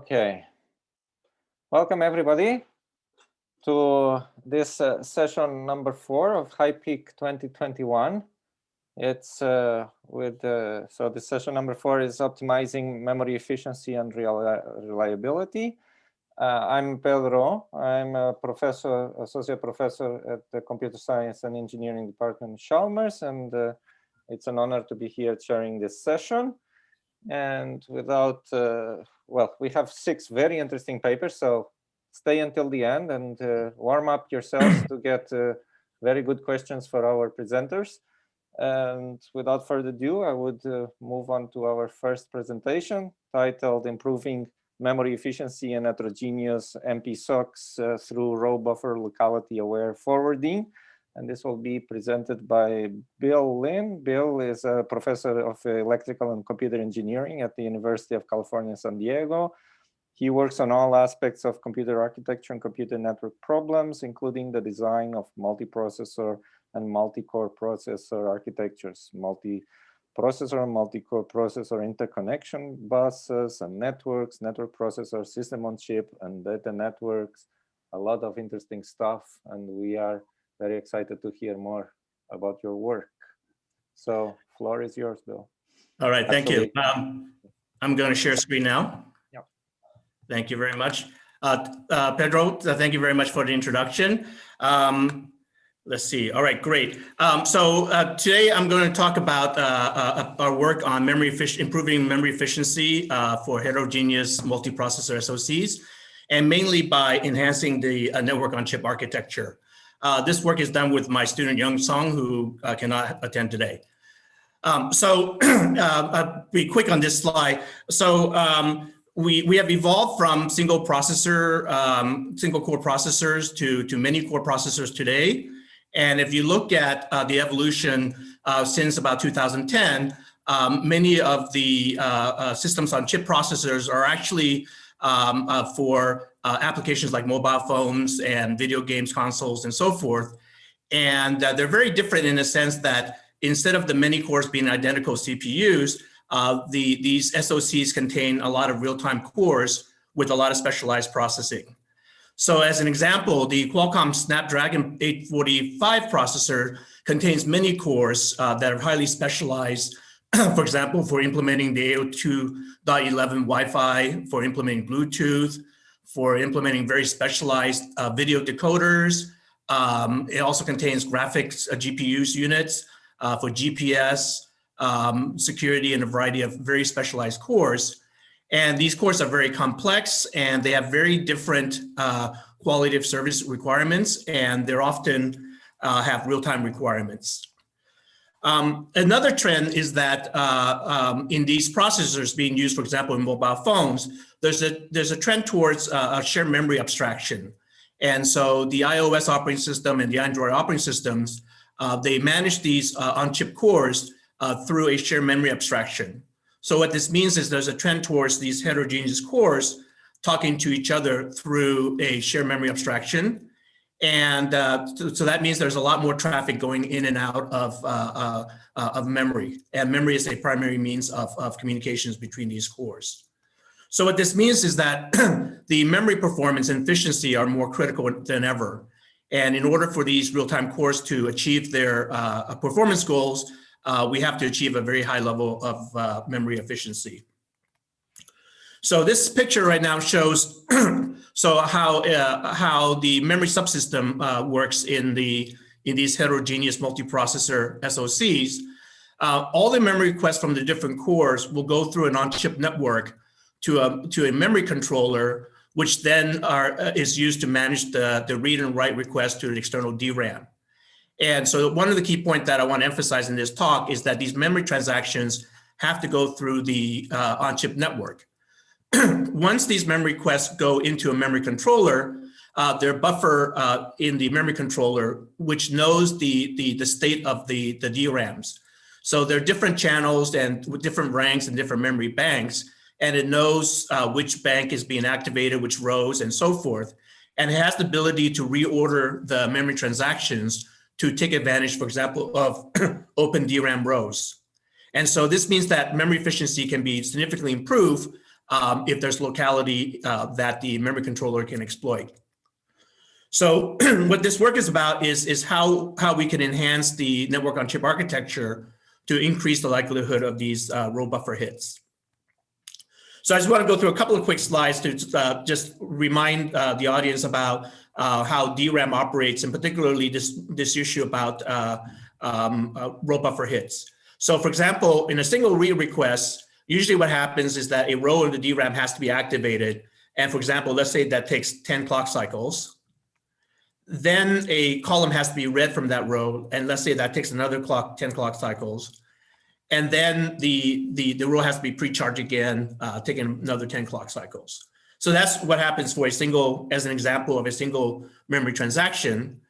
Okay, welcome everybody to this session number 4 of High Peak 2021. It's so the session number 4 is optimizing memory efficiency and reliability. I'm Pedro. I'm a professor, associate professor at the Computer Science and Engineering Department at Chalmers, and it's an honor to be here chairing this session. And without, well, we have 6 very interesting papers, so stay until the end and warm up yourselves to get very good questions for our presenters. And without further ado, I would move on to our first presentation titled Improving Memory Efficiency and Heterogeneous MPSoCs through Row Buffer Locality-Aware Forwarding. And this will be presented by Bill Lin. Bill is a professor of electrical and computer engineering at the University of California, San Diego. He works on all aspects of computer architecture and computer network problems, including the design of multiprocessor and multi-core processor architectures, multi-processor and multi-core processor interconnection buses and networks, network processor, system on chip, and data networks. A lot of interesting stuff, and we are very excited to hear more about your work. So, floor is yours, Bill. All right, thank you. I'm going to share screen now. Yep. Thank you very much. Pedro, thank you very much for the introduction. Let's see. All right, great. Today I'm going to talk about our work on improving memory efficiency for heterogeneous multiprocessor SoCs, and mainly by enhancing the network on chip architecture. This work is done with my student Zhang, who cannot attend today. I'll be quick on this slide. We have evolved from single core processors to many core processors today. And if you look at the evolution since about 2010, many of the systems on chip processors are actually for applications like mobile phones and video games consoles and so forth. And they're very different in the sense that instead of the many cores being identical CPUs, these SoCs contain a lot of real-time cores with a lot of specialized processing. So as an example, the Qualcomm Snapdragon 845 processor contains many cores that are highly specialized, for example, for implementing the 802.11 Wi-Fi, for implementing Bluetooth, for implementing very specialized video decoders. It also contains graphics GPUs units for GPS, security, and a variety of very specialized cores. And these cores are very complex, and they have very different quality of service requirements, and they're often have real-time requirements. Another trend is that in these processors being used, for example, in mobile phones, there's a trend towards a shared memory abstraction. And so the iOS operating system and the Android operating systems, they manage these on-chip cores through a shared memory abstraction. So what this means is there's a trend towards these heterogeneous cores talking to each other through a shared memory abstraction. And so that means there's a lot more traffic going in and out of memory. And memory is a primary means of communications between these cores. So what this means is that the memory performance and efficiency are more critical than ever. And in order for these real-time cores to achieve their performance goals, we have to achieve a very high level of memory efficiency. So this picture right now shows how the memory subsystem works in these heterogeneous multiprocessor SoCs. All the memory requests from the different cores will go through an on-chip network to a memory controller, which then is used to manage the read and write requests to the external DRAM. And so one of the key points that I want to emphasize in this talk is that these memory transactions have to go through the on-chip network. Once these memory requests go into a memory controller, their buffer in the memory controller, which knows the state of the DRAMs. So there are different channels and with different ranks and different memory banks, and it knows which bank is being activated, which rows, and so forth. And it has the ability to reorder the memory transactions to take advantage, for example, of open DRAM rows. And so this means that memory efficiency can be significantly improved if there's locality that the memory controller can exploit. So what this work is about is how we can enhance the network on chip architecture to increase the likelihood of these row buffer hits. So I just want to go through a couple of quick slides to just remind the audience about how DRAM operates, and particularly this issue about row buffer hits. So for example, in a single read request, usually what happens is that a row in the DRAM has to be activated. And for example, let's say that takes 10 clock cycles. Then a column has to be read from that row. And let's say that takes another 10 clock cycles. And then the row has to be pre-charged again, taking another 10 clock cycles. So that's what happens for a single, as an example of a single memory transaction.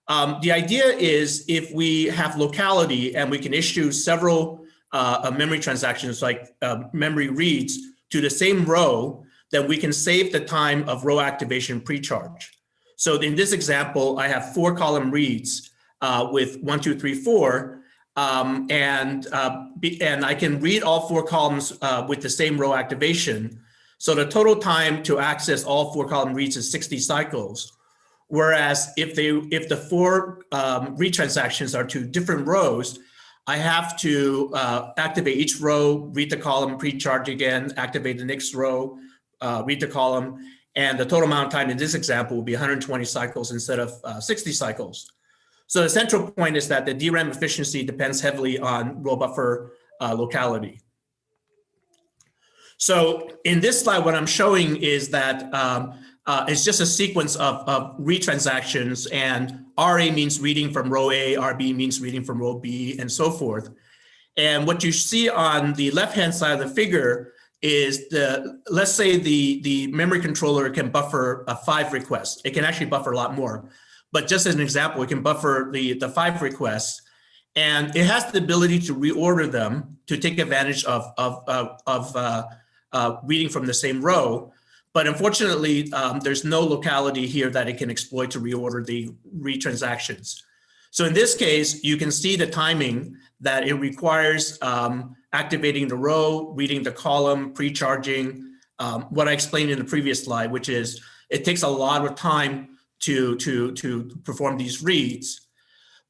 The idea is if we have locality and we can issue several memory transactions like memory reads to the same row, then we can save the time of row activation pre-charge. So in this example, I have 4 column reads with 1, 2, 3, 4. And I can read all 4 columns with the same row activation. So the total time to access all 4 column reads is 60 cycles. Whereas if the 4 read transactions are to different rows, I have to activate each row, read the column, pre-charge again, activate the next row, read the column, and the total amount of time in this example will be 120 cycles instead of 60 cycles. So the central point is that the DRAM efficiency depends heavily on row buffer locality. So in this slide, what I'm showing is that it's just a sequence of read transactions, and RA means reading from row A, RB means reading from row B, and so forth. And what you see on the left-hand side of the figure is let's say the memory controller can buffer 5 requests. It can actually buffer a lot more. But just as an example, it can buffer the 5 requests, and it has the ability to reorder them to take advantage of reading from the same row. But unfortunately, there's no locality here that it can exploit to reorder the read transactions. So in this case, you can see the timing that it requires activating the row, reading the column, pre-charging, what I explained in the previous slide, which is it takes a lot of time to perform these reads.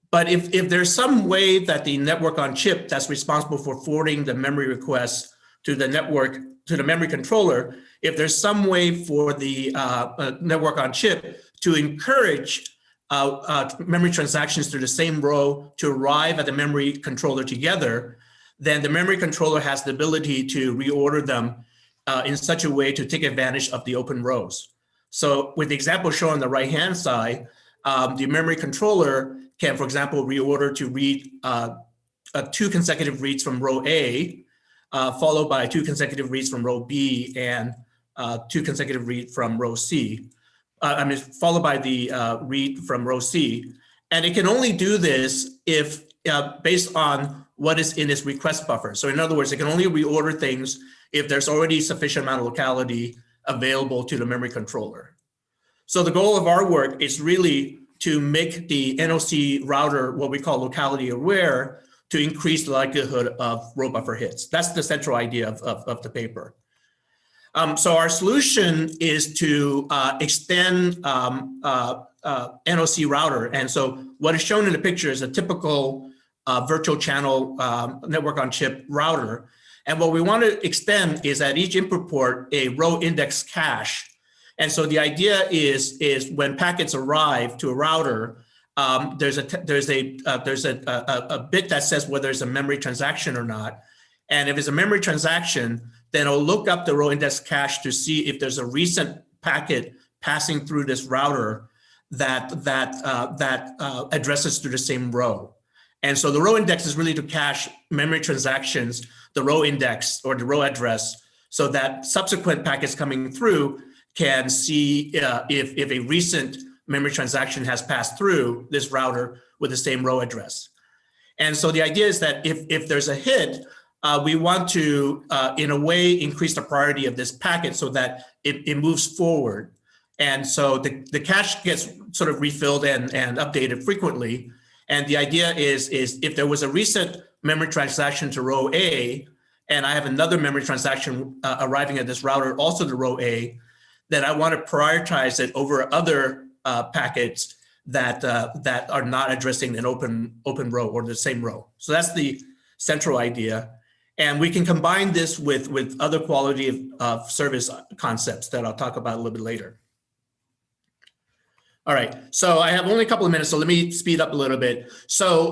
But if there's some way that the network on chip that's responsible for forwarding the memory requests to the network, to the memory controller, if there's some way for the network on chip to encourage memory transactions through the same row to arrive at the memory controller together, then the memory controller has the ability to reorder them in such a way to take advantage of the open rows. So with the example shown on the right-hand side, the memory controller can, for example, reorder to read 2 consecutive reads from row A, followed by 2 consecutive reads from row B, and 2 consecutive reads from row C. Followed by the read from row C. And it can only do this if based on what is in its request buffer. So in other words, it can only reorder things if there's already sufficient amount of locality available to the memory controller. So the goal of our work is really to make the NOC router what we call locality-aware to increase the likelihood of row buffer hits. That's the central idea of the paper. So our solution is to extend NOC router. And so what is shown in the picture is a typical virtual channel network on chip router. And what we want to extend is at each input port a row index cache. And so the idea is when packets arrive to a router, there's a bit that says whether it's a memory transaction or not. And if it's a memory transaction, then it'll look up the row index cache to see if there's a recent packet passing through this router that addresses to the same row. And so the row index is really to cache memory transactions, the row index or the row address, so that subsequent packets coming through can see if a recent memory transaction has passed through this router with the same row address. And so the idea is that if there's a hit, we want to, in a way, increase the priority of this packet so that it moves forward. And so the cache gets sort of refilled and updated frequently. And the idea is if there was a recent memory transaction to row A, and I have another memory transaction arriving at this router, also to row A, then I want to prioritize it over other packets that are not addressing an open row or the same row. So that's the central idea. And we can combine this with other quality of service concepts that I'll talk about a little bit later. All right, so I have only a couple of minutes, so let me speed up a little bit. So,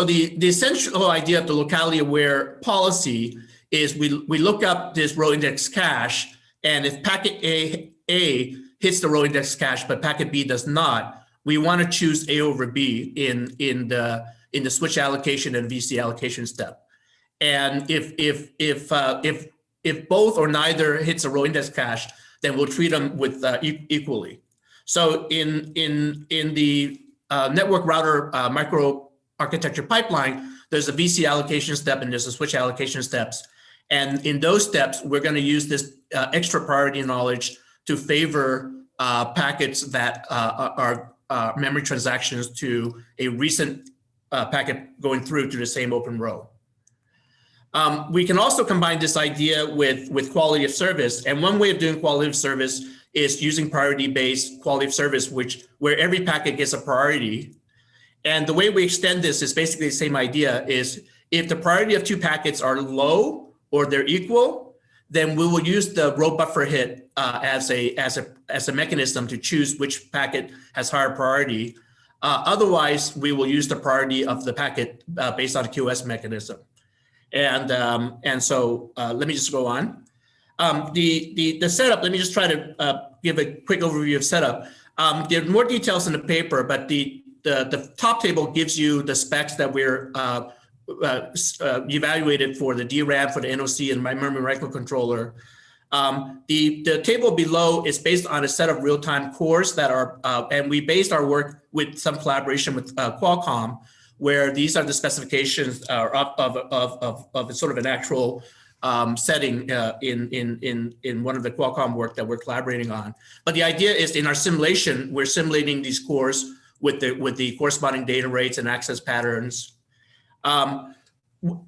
the essential idea of the locality-aware policy is we look up this row index cache, and if packet A hits the row index cache, but packet B does not, we want to choose A over B in the switch allocation and VC allocation step. And if both or neither hits a row index cache, then we'll treat them with equally. So in the network router microarchitecture pipeline, there's a VC allocation step and there's a switch allocation steps. And in those steps, we're going to use this extra priority knowledge to favor packets that are memory transactions to a recent packet going through to the same open row. We can also combine this idea with quality of service. And one way of doing quality of service is using priority-based quality of service, where every packet gets a priority. And the way we extend this is basically the same idea, is if the priority of two packets are low or they're equal, then we will use the row buffer hit as a mechanism to choose which packet has higher priority. Otherwise, we will use the priority of the packet based on a QoS mechanism. And so let me just go on. The setup, let me just try to give a quick overview of setup. There are more details in the paper, but the top table gives you the specs that we're evaluated for the DRAM, for the NOC, and my memory microcontroller. The table below is based on a set of real-time cores that are, and we based our work with some collaboration with Qualcomm, where these are the specifications of sort of an actual setting in one of the Qualcomm work that we're collaborating on. But the idea is, in our simulation, we're simulating these cores with the corresponding data rates and access patterns.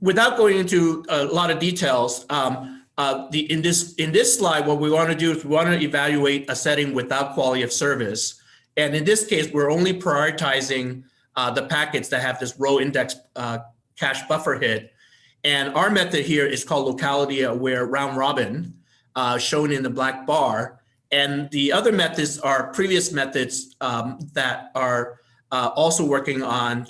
Without going into a lot of details, in this slide, what we want to do is we want to evaluate a setting without quality of service. And in this case, we're only prioritizing the packets that have this row index cache buffer hit. And our method here is called locality-aware round robin, shown in the black bar. And the other methods are previous methods that are also working on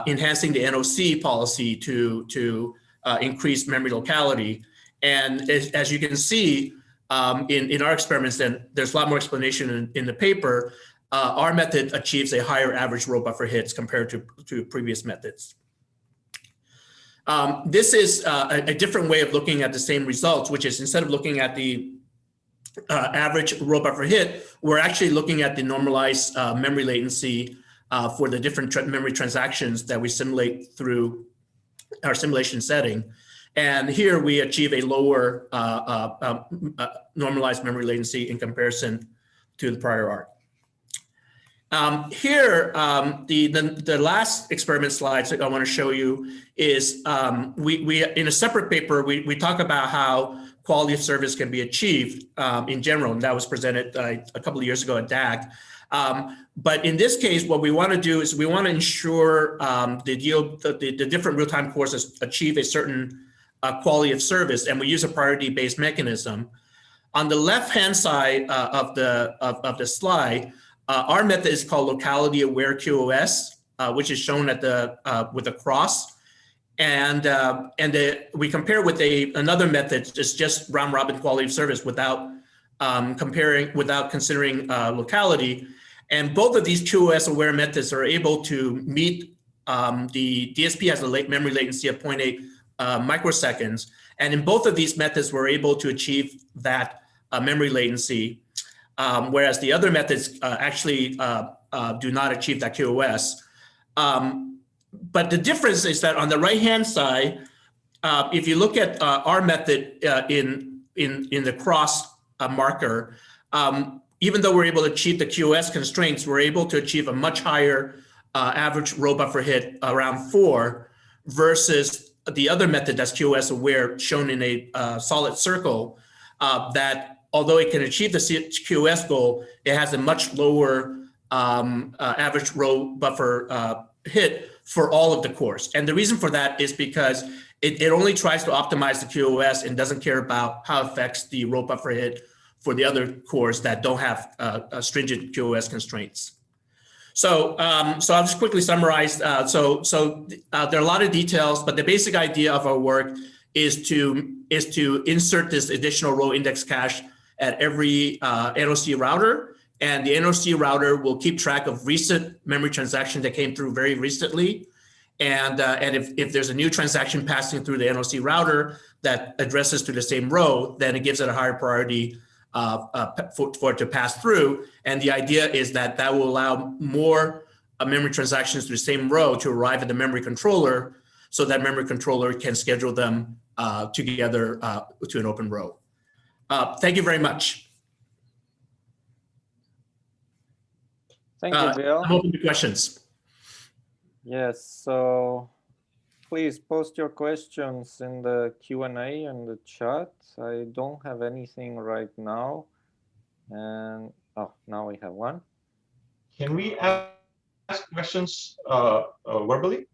enhancing the NOC policy to increase memory locality. And as you can see in our experiments, then there's a lot more explanation in the paper. Our method achieves a higher average row buffer hits compared to previous methods. This is a different way of looking at the same results, which is instead of looking at the average row buffer hit, we're actually looking at the normalized memory latency for the different memory transactions that we simulate through our simulation setting. And here we achieve a lower normalized memory latency in comparison to the prior art. Here, the last experiment slides that I want to show you is we in a separate paper, we talk about how quality of service can be achieved in general, and that was presented a couple of years ago at DAG. But in this case, what we want to do is we want to ensure the different real-time cores achieve a certain quality of service, and we use a priority-based mechanism. On the left-hand side of the slide, our method is called locality-aware QoS, which is shown at with a cross, and we compare with another method, just round robin quality of service without considering locality. And both of these QoS-aware methods are able to meet the DSP has a memory latency of 0.8 microseconds, and in both of these methods, we're able to achieve that memory latency. Whereas the other methods actually do not achieve that QoS. But the difference is that on the right-hand side, if you look at our method in the cross marker, even though we're able to achieve the QoS constraints, we're able to achieve a much higher average row buffer hit, around 4, versus the other method that's QoS aware, shown in a solid circle, that although it can achieve the QoS goal, it has a much lower average row buffer hit for all of the cores. And the reason for that is because it only tries to optimize the QoS and doesn't care about how it affects the row buffer hit for the other cores that don't have stringent QoS constraints. So I'll just quickly summarize. There are a lot of details, but the basic idea of our work is to insert this additional row index cache at every NOC router, and the NOC router will keep track of recent memory transactions that came through very recently. And if there's a new transaction passing through the NOC router that addresses to the same row, then it gives it a higher priority for it to pass through. And the idea is that will allow more memory transactions to the same row to arrive at the memory controller, so that memory controller can schedule them together to an open row. Thank you very much. Thank you, Bill. I'm open to questions. Yes, so please post your questions in the Q&A and the chat. I don't have anything right now. And oh, now we have one. Can we ask questions verbally?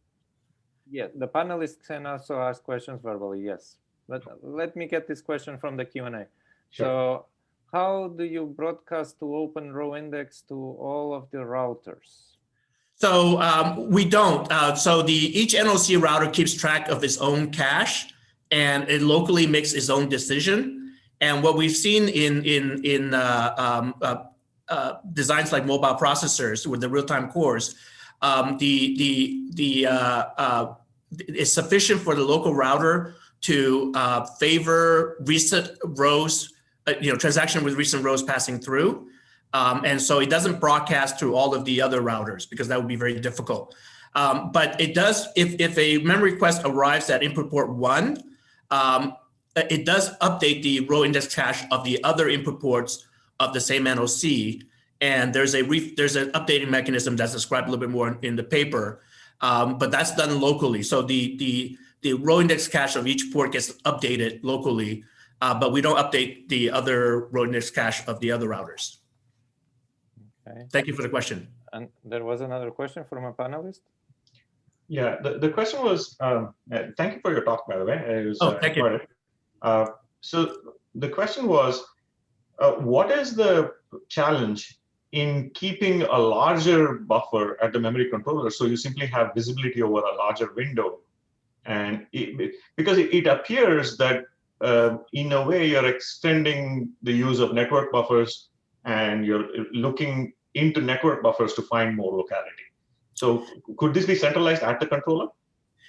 Yeah, the panelists can also ask questions verbally, yes. But let me get this question from the Q&A. Sure. So how do you broadcast to open row index to all of the routers? So we don't. So each NOC router keeps track of its own cache, and it locally makes its own decision. And what we've seen in designs like mobile processors with the real-time cores, it's sufficient for the local router to favor recent rows, transaction with recent rows passing through. And so it doesn't broadcast to all of the other routers because that would be very difficult. But it does, if a memory request arrives at input port 1, it does update the row index cache of the other input ports of the same NOC. And there's an updating mechanism that's described a little bit more in the paper, but that's done locally. So the row index cache of each port gets updated locally, but we don't update the other row index cache of the other routers. Okay. Thank you for the question. And there was another question from a panelist? Yeah, the question was, thank you for your talk, by the way. It was, thank you. So the question was, what is the challenge in keeping a larger buffer at the memory controller so you simply have visibility over a larger window? And because it appears that in a way you're extending the use of network buffers and you're looking into network buffers to find more locality. So could this be centralized at the controller?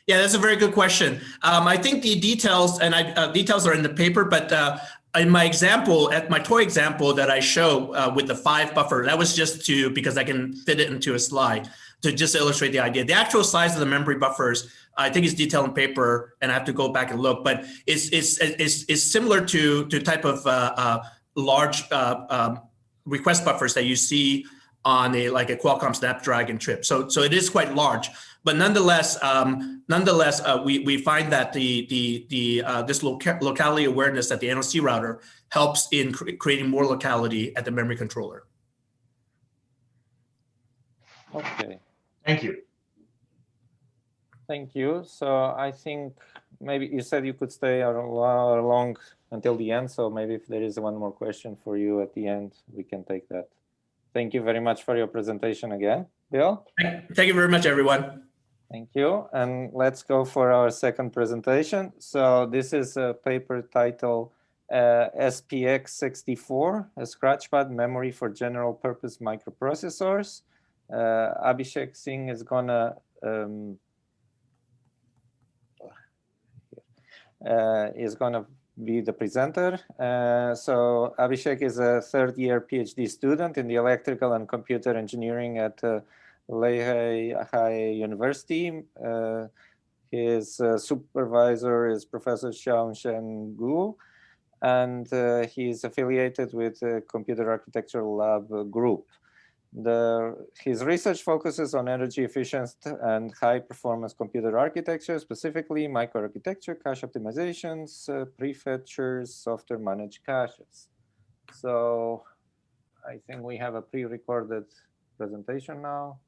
Yeah, that's a very good question. I think the details details are in the paper, but in my example, at my toy example that I show with the 5 buffer, that was just because I can fit it into a slide to just illustrate the idea. The actual size of the memory buffers, I think, is detailed in paper, and I have to go back and look. But it's similar to type of large request buffers that you see on a Qualcomm Snapdragon chip. So it is quite large, but nonetheless, we find that this locality awareness at the NOC router helps in creating more locality at the memory controller. Okay. Thank you. Thank you. So I think maybe you said you could stay along until the end. So maybe if there is one more question for you at the end, we can take that. Thank you very much for your presentation again, Bill. Thank you very much, everyone. Thank you. And let's go for our second presentation. So this is a paper titled SPX64, a Scratchpad memory for general purpose microprocessors. Abhishek Singh is gonna be the presenter. So Abhishek is a third-year PhD student in the electrical and computer engineering at Lehigh University. His supervisor is Professor Xiaochen Gu, and he is affiliated with the Computer Architecture Lab group. His research focuses on energy efficient and high performance computer architecture, specifically microarchitecture, cache optimizations, prefetchers, software managed caches. So I think we have a pre-recorded presentation now.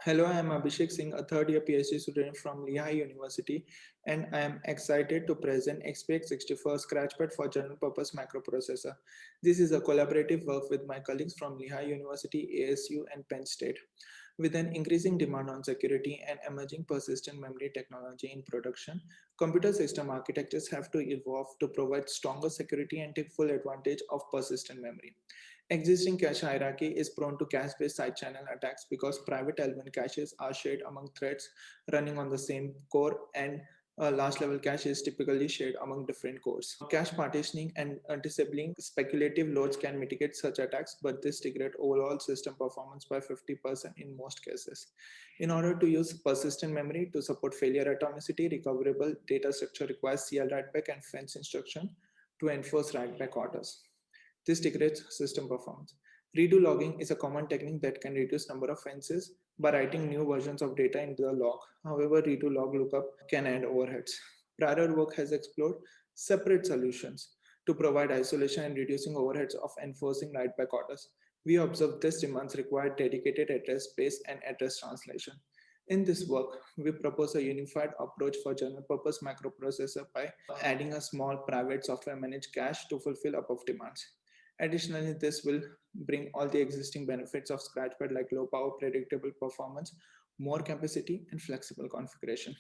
Hello, I am Abhishek Singh, a third-year PhD student from Lehigh University, and I am excited to present XPX64 Scratchpad for general-purpose microprocessor. This is a collaborative work with my colleagues from Lehigh University, ASU, and Penn State. With an increasing demand on security and emerging persistent memory technology in production, computer system architectures have to evolve to provide stronger security and take full advantage of persistent memory. Existing cache hierarchy is prone to cache-based side channel attacks because private L1 caches are shared among threads running on the same core, and a large level cache is typically shared among different cores. Cache partitioning and disabling speculative loads can mitigate such attacks, but this degrades overall system performance by 50% in most cases. In order to use persistent memory to support failure atomicity, recoverable data structure requires CL write-back and fence instruction to enforce write-back orders. This degrades system performance. Redo logging is a common technique that can reduce number of fences by writing new versions of data into the log. However, redo log lookup can add overheads. Prior work has explored separate solutions to provide isolation and reducing overheads of enforcing write-back orders. We observe this demands require dedicated address space and address translation. In this work, we propose a unified approach for general-purpose microprocessor by adding a small private software managed cache to fulfill above demands. Additionally, this will bring all the existing benefits of Scratchpad like low power, predictable performance, more capacity, and flexible configuration.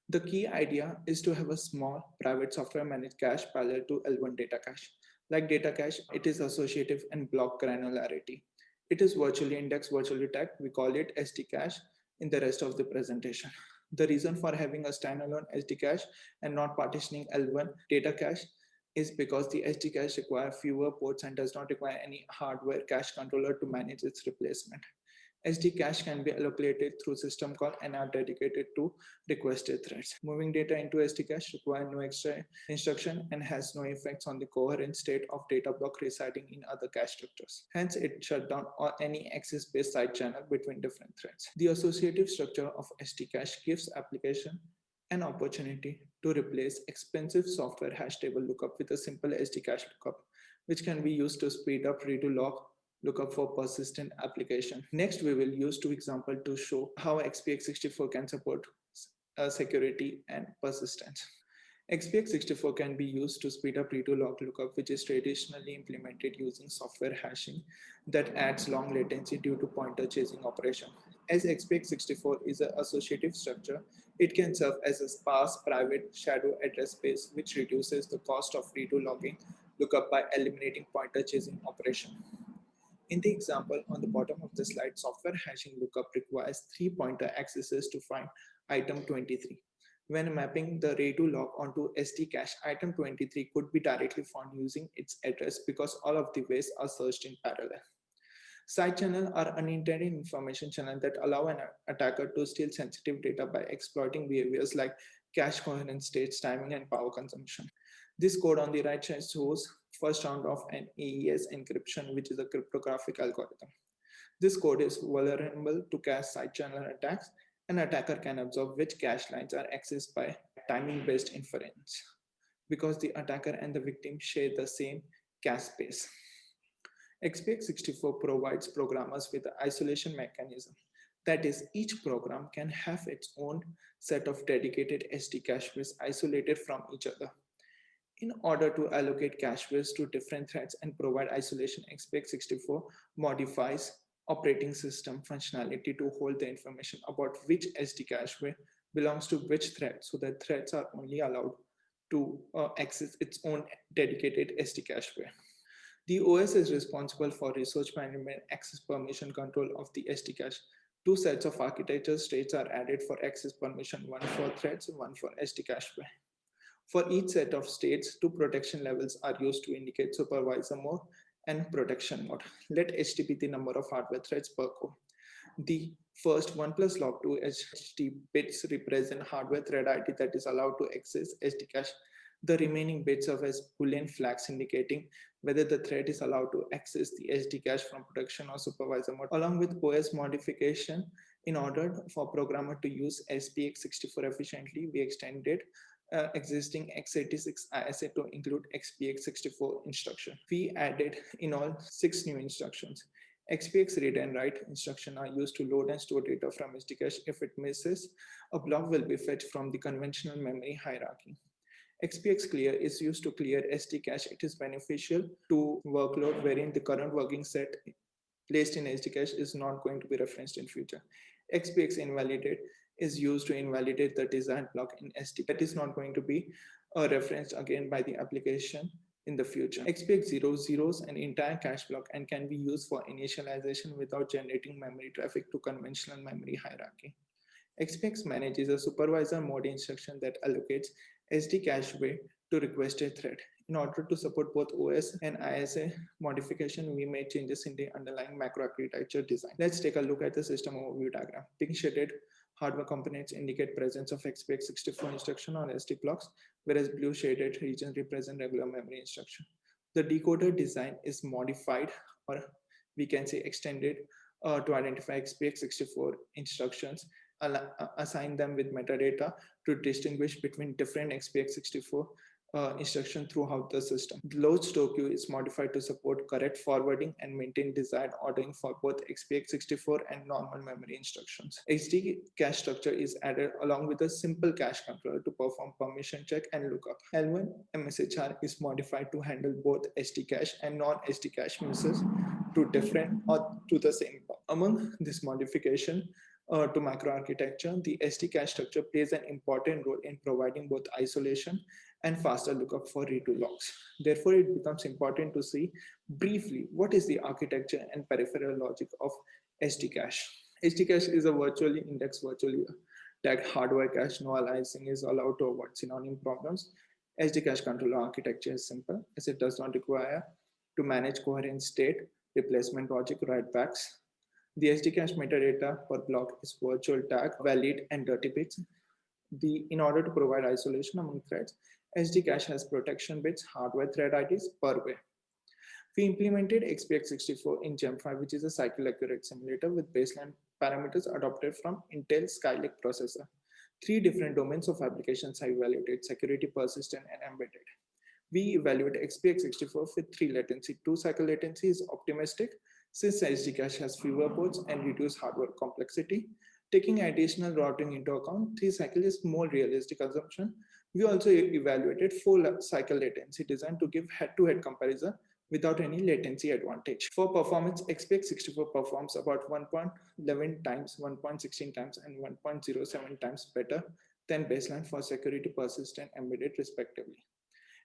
The key idea is to have a small private software managed cache parallel to L1 data cache. Like data cache, it is associative and block granularity. It is virtually indexed, virtually tagged. We call it SD cache in the rest of the presentation. The reason for having a standalone SD cache and not partitioning L1 data cache is because the SD cache requires fewer ports and does not require any hardware cache controller to manage its replacement. SD cache can be allocated through system call and are dedicated to requested threads. Moving data into SD cache requires no extra instruction and has no effects on the coherent state of data block residing in other cache structures. Hence, it shuts down any access-based side channel between different threads. The associative structure of SD cache gives application an opportunity to replace expensive software hash table lookup with a simple SD cache lookup, which can be used to speed up redo log lookup for persistent application. Next, we will use two examples to show how XPX64 can support security and persistence. XPX64 can be used to speed up redo log lookup, which is traditionally implemented using software hashing that adds long latency due to pointer chasing operation. As XPX64 is an associative structure, it can serve as a sparse private shadow address space, which reduces the cost of redo logging lookup by eliminating pointer chasing operation. In the example on the bottom of the slide, software hashing lookup requires 3 pointer accesses to find item 23. When mapping the redo log onto SD cache, item 23 could be directly found using its address because all of the ways are searched in parallel. Side channels are unintended information channels that allow an attacker to steal sensitive data by exploiting behaviors like cache coherence, states, timing, and power consumption. This code on the right side shows first round of an AES encryption, which is a cryptographic algorithm. This code is vulnerable to cache side channel attacks. An attacker can observe which cache lines are accessed by timing-based inference because the attacker and the victim share the same cache space. XPX64 provides programmers with an isolation mechanism. That is, each program can have its own set of dedicated SD caches isolated from each other. In order to allocate caches to different threads and provide isolation, XPX64 modifies operating system functionality to hold the information about which SD cache belongs to which thread, so that threads are only allowed to access its own dedicated SD cache. The OS is responsible for resource management, access permission control of the SD cache. Two sets of architecture states are added for access permission, one for threads and one for SD cache. For each set of states, two protection levels are used to indicate supervisor mode and protection mode. Let HT be the number of hardware threads per core. The first 1 plus log 2 HT bits represent hardware thread ID that is allowed to access SD cache. The remaining bits serve as Boolean flags indicating whether the thread is allowed to access the SD cache from production or supervisor mode. Along with OS modification, in order for programmer to use SPX64 efficiently, we extended existing x86 ISA to include XPX64 instruction. We added in all 6 new instructions. XPX read and write instruction are used to load and store data from SD cache. If it misses, a block will be fetched from the conventional memory hierarchy. XPX clear is used to clear SD cache. It is beneficial to workload wherein the current working set placed in SD cache is not going to be referenced in future. XPX invalidate is used to invalidate the desired block in SD. That is not going to be referenced again by the application in the future. XPX zeros an entire cache block and can be used for initialization without generating memory traffic to conventional memory hierarchy. XPX manages a supervisor mode instruction that allocates SD cache way to requested thread. In order to support both OS and ISA modification, we made changes in the underlying macroarchitecture design. Let's take a look at the system overview diagram. Pink shaded hardware components indicate presence of XPX64 instruction on SD blocks, whereas blue shaded regions represent regular memory instruction. The decoder design is modified, or we can say extended, to identify XPX64 instructions, assign them with metadata to distinguish between different XPX64 instruction throughout the system. The load store queue is modified to support correct forwarding and maintain desired ordering for both XPX64 and normal memory instructions. SD cache structure is added along with a simple cache controller to perform permission check and lookup. L1 MSHR is modified to handle both SD cache and non-SD cache misses to different or to the same. Among this modification to microarchitecture, the SD cache structure plays an important role in providing both isolation and faster lookup for redo logs. Therefore, it becomes important to see briefly what is the architecture and peripheral logic of SD cache. SD cache is a virtually indexed, virtually tagged hardware cache. No aliasing is allowed to avoid synonym problems. SD cache controller architecture is simple, as it does not require to manage coherent state, replacement logic, write-backs. The SD cache metadata per block is virtual tag, valid, and dirty bits. In order to provide isolation among threads, SD cache has protection bits, hardware thread IDs per way. We implemented XPX64 in Gem5, which is a cycle-accurate simulator with baseline parameters adopted from Intel Skylake processor. 3 different domains of applications are evaluated: security, persistent, and embedded. We evaluate XPX64 with 3 latency. 2 cycle latency is optimistic, since SD cache has fewer ports and reduced hardware complexity. Taking additional routing into account, 3 cycle is more realistic assumption. We also evaluated 4 cycle latency design to give head-to-head comparison without any latency advantage. For performance, XPX64 performs about 1.11 times, 1.16 times, and 1.07 times better than baseline for security, persistent, embedded respectively.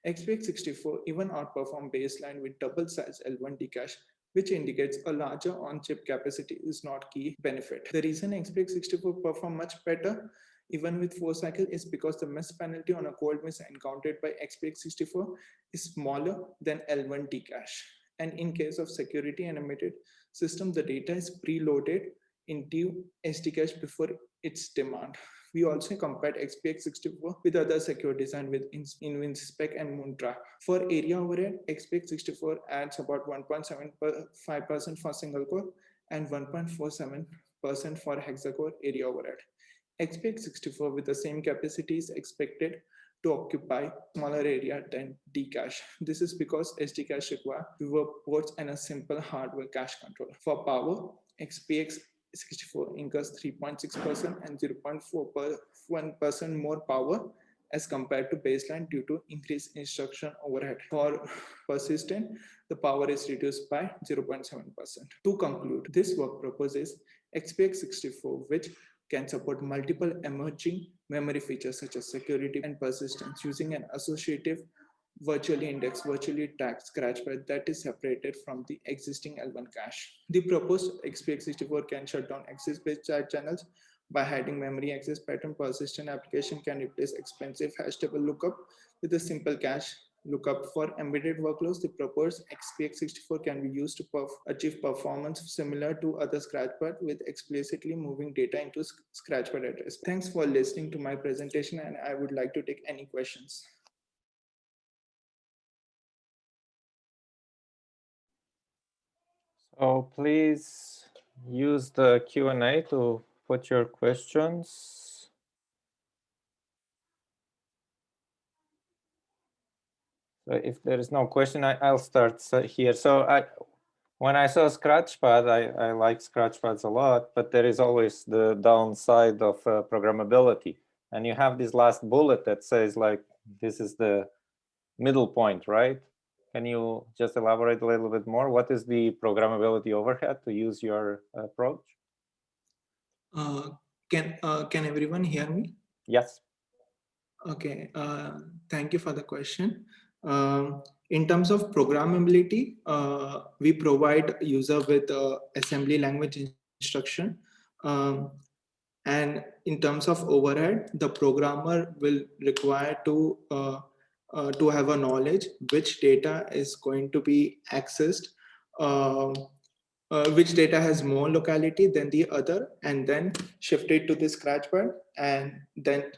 XPX64 even outperformed baseline with double size L1 cache, which indicates a larger on-chip capacity is not key benefit. The reason XPX64 perform much better even with 4 cycle is because the miss penalty on a cold miss encountered by XPX64 is smaller than L1 cache. And in case of security and embedded system, the data is preloaded into SD cache before its demand. We also compared XPX64 with other secure design with InWinSpec and Moontrap. For area overhead, XPX64 adds about 1.75% for single core and 1.47% for hexacore area overhead. XPX64 with the same capacity is expected to occupy smaller area than D-cache. This is because SD cache requires fewer ports and a simple hardware cache controller. For power, XPX64 incurs 3.6% and 0.41% more power as compared to baseline due to increased instruction overhead. For persistent, the power is reduced by 0.7%. To conclude, this work proposes XPX64, which can support multiple emerging memory features such as security and persistence using an associative virtually indexed, virtually tagged Scratchpad that is separated from the existing L1 cache. The proposed XPX64 can shut down access-based side channels by hiding memory access pattern. Persistent application can replace expensive hash table lookup with a simple cache lookup. For embedded workloads, the proposed XPX64 can be used to achieve performance similar to other Scratchpad with explicitly moving data into Scratchpad address. Thanks for listening to my presentation, and I would like to take any questions. So please use the Q&A to put your questions. So if there is no question, I'll start here. So when I saw Scratchpad, I like Scratchpads a lot, but there is always the downside of programmability. And you have this last bullet that says like, this is the middle point, right? Can you just elaborate a little bit more? What is the programmability overhead to use your approach? Can everyone hear me? Yes. Okay, thank you for the question. In terms of programmability, we provide user with assembly language instruction. And in terms of overhead, the programmer will require to have a knowledge which data is going to be accessed, which data has more locality than the other, and then shift it to the Scratchpad. And then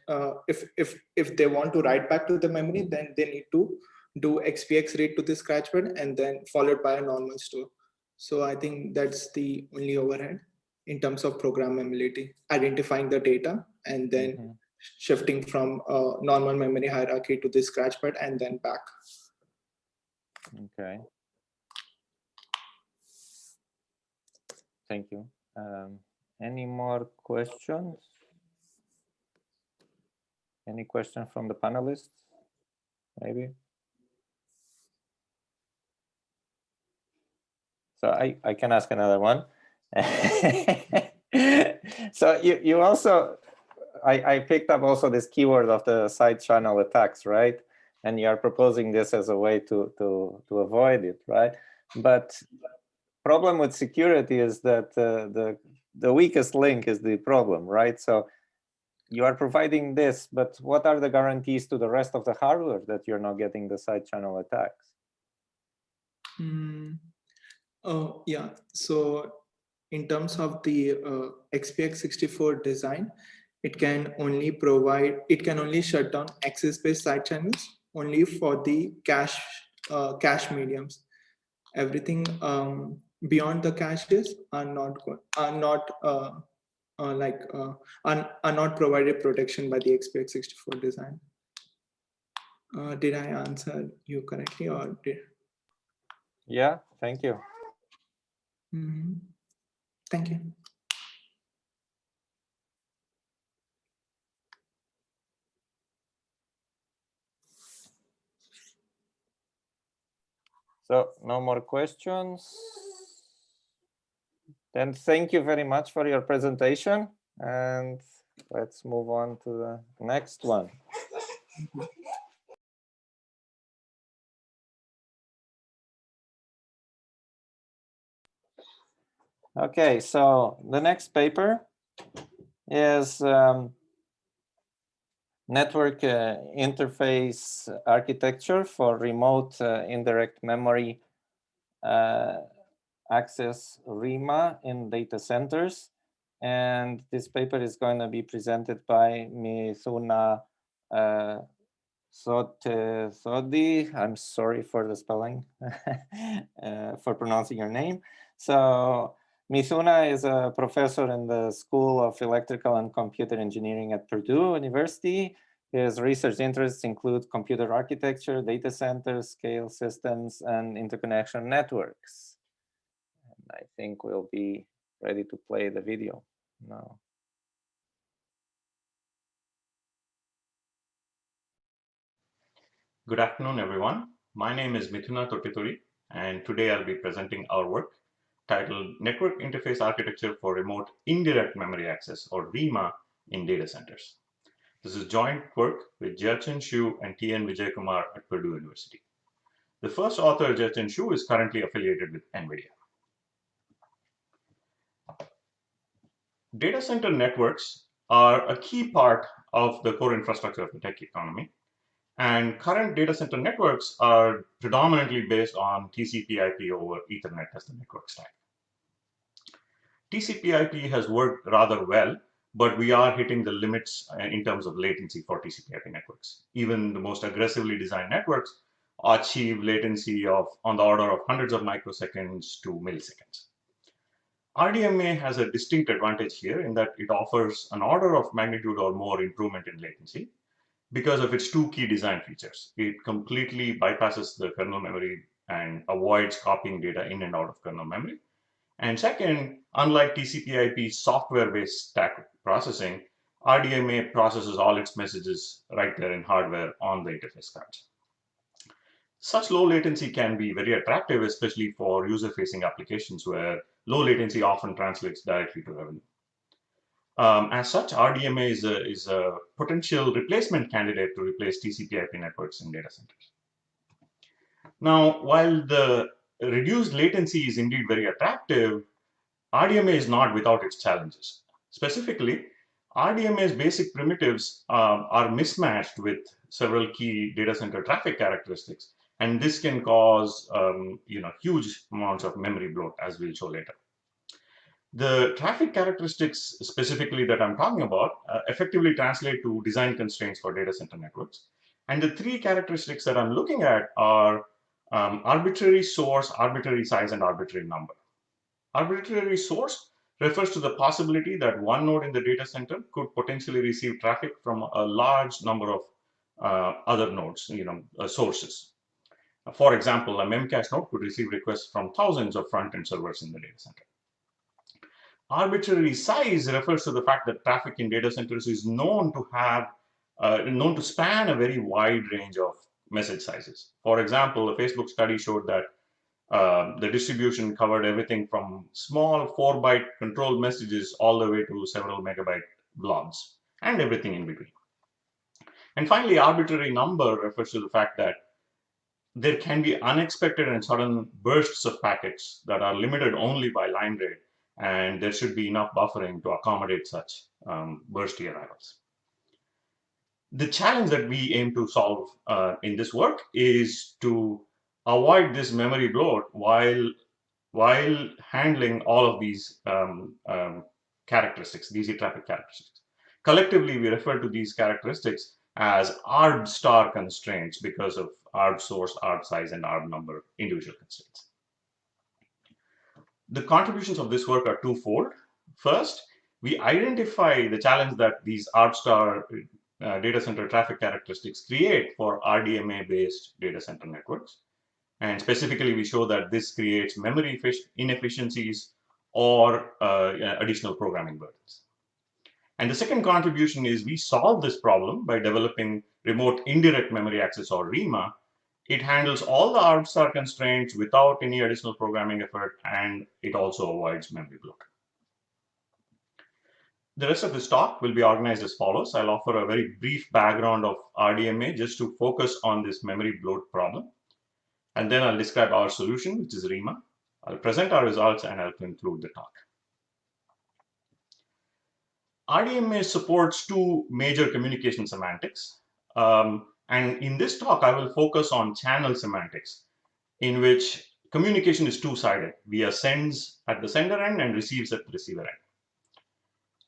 if they want to write back to the memory, then they need to do XPX read to the Scratchpad and then followed by a normal store. So I think that's the only overhead in terms of programmability, identifying the data and then shifting from normal memory hierarchy to the Scratchpad and then back. Okay. Thank you. Any more questions? Any questions from the panelists? Maybe. So I can ask another one. So you also, I picked up also this keyword of the side channel attacks, right? And you are proposing this as a way to avoid it, right? But problem with security is that the weakest link is the problem, right? So you are providing this, but what are the guarantees to the rest of the hardware that you're not getting the side channel attacks? Oh, yeah. So in terms of the XPX64 design, it can only shut down access-based side channels only for the cache mediums. Everything beyond the caches are not provided protection by the XPX64 design. Did I answer you correctly, or did? Yeah, thank you. Thank you. So no more questions. Then thank you very much for your presentation, and let's move on to the next one. Okay, so the next paper is network interface architecture for remote indirect memory access RIMA in data centers. And this paper is going to be presented by Mithuna Thottethodi. I'm sorry for the spelling, for pronouncing your name. So Mithuna is a professor in the School of Electrical and Computer Engineering at Purdue University. His research interests include computer architecture, data centers, scale systems, and interconnection networks. And I think we'll be ready to play the video now. Good afternoon, everyone. My name is Mithuna Thottethodi, and today I'll be presenting our work titled Network Interface Architecture for Remote Indirect Memory Access, or RIMA, in Data Centers. This is joint work with Jiachen Xu and T.N. Vijaykumar at Purdue University. The first author, Jiachen Xu, is currently affiliated with NVIDIA. Data center networks are a key part of the core infrastructure of the tech economy. And current data center networks are predominantly based on TCP/IP over Ethernet as the network stack. TCP/IP has worked rather well, but we are hitting the limits in terms of latency for TCP/IP networks. Even the most aggressively designed networks achieve latency of on the order of hundreds of microseconds to milliseconds. RDMA has a distinct advantage here in that it offers an order of magnitude or more improvement in latency because of its two key design features. It completely bypasses the kernel memory and avoids copying data in and out of kernel memory. And second, unlike TCP/IP software-based stack processing, RDMA processes all its messages right there in hardware on the interface cards. Such low latency can be very attractive, especially for user-facing applications where low latency often translates directly to revenue. As such, RDMA is a potential replacement candidate to replace TCP/IP networks in data centers. Now, while the reduced latency is indeed very attractive, RDMA is not without its challenges. Specifically, RDMA's basic primitives are mismatched with several key data center traffic characteristics, and this can cause huge amounts of memory bloat, as we'll show later. The traffic characteristics specifically that I'm talking about effectively translate to design constraints for data center networks. And the three characteristics that I'm looking at are arbitrary source, arbitrary size, and arbitrary number. Arbitrary source refers to the possibility that one node in the data center could potentially receive traffic from a large number of other nodes, sources. For example, a Memcache node could receive requests from thousands of front-end servers in the data center. Arbitrary size refers to the fact that traffic in data centers is known to span a very wide range of message sizes. For example, a Facebook study showed that the distribution covered everything from small 4-byte controlled messages all the way to several megabyte blobs and everything in between. And finally, arbitrary number refers to the fact that there can be unexpected and sudden bursts of packets that are limited only by line rate, and there should be enough buffering to accommodate such bursty arrivals. The challenge that we aim to solve in this work is to avoid this memory bloat while handling all of these characteristics, these traffic characteristics. Collectively, we refer to these characteristics as ARB star constraints because of ARB source, ARB size, and ARB number individual constraints. The contributions of this work are twofold. First, we identify the challenge that these ARB star data center traffic characteristics create for RDMA-based data center networks. And specifically, we show that this creates memory inefficiencies or additional programming burdens. And the second contribution is we solve this problem by developing remote indirect memory access, or RIMA. It handles all the ARB star constraints without any additional programming effort, and it also avoids memory bloat. The rest of this talk will be organized as follows. I'll offer a very brief background of RDMA just to focus on this memory bloat problem. And then I'll describe our solution, which is RIMA. I'll present our results, and I'll conclude the talk. RDMA supports two major communication semantics. And in this talk, I will focus on channel semantics, in which communication is two-sided via sends at the sender end and receives at the receiver end.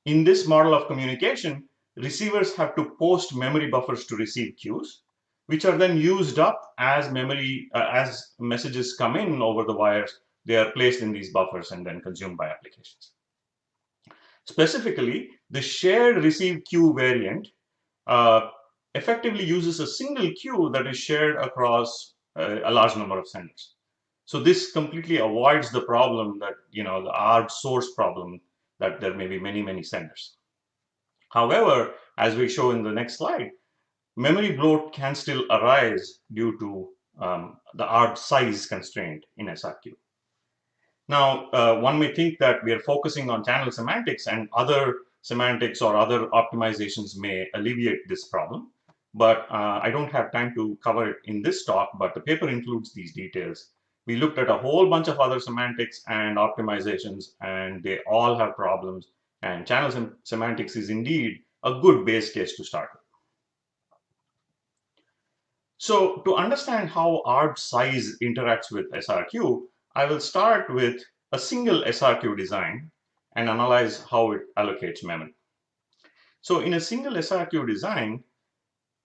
In this model of communication, receivers have to post memory buffers to receive queues, which are then used up as as messages come in over the wires. They are placed in these buffers and then consumed by applications. Specifically, the shared receive queue variant effectively uses a single queue that is shared across a large number of senders. So this completely avoids the problem that, the ARB source problem, that there may be many, many senders. However, as we show in the next slide, memory bloat can still arise due to the ARB size constraint in SRQ. Now, one may think that we are focusing on channel semantics, and other semantics or other optimizations may alleviate this problem. But I don't have time to cover it in this talk, but the paper includes these details. We looked at a whole bunch of other semantics and optimizations, and they all have problems. And channel semantics is indeed a good base case to start with. So to understand how ARB size interacts with SRQ, I will start with a single SRQ design and analyze how it allocates memory. So in a single SRQ design,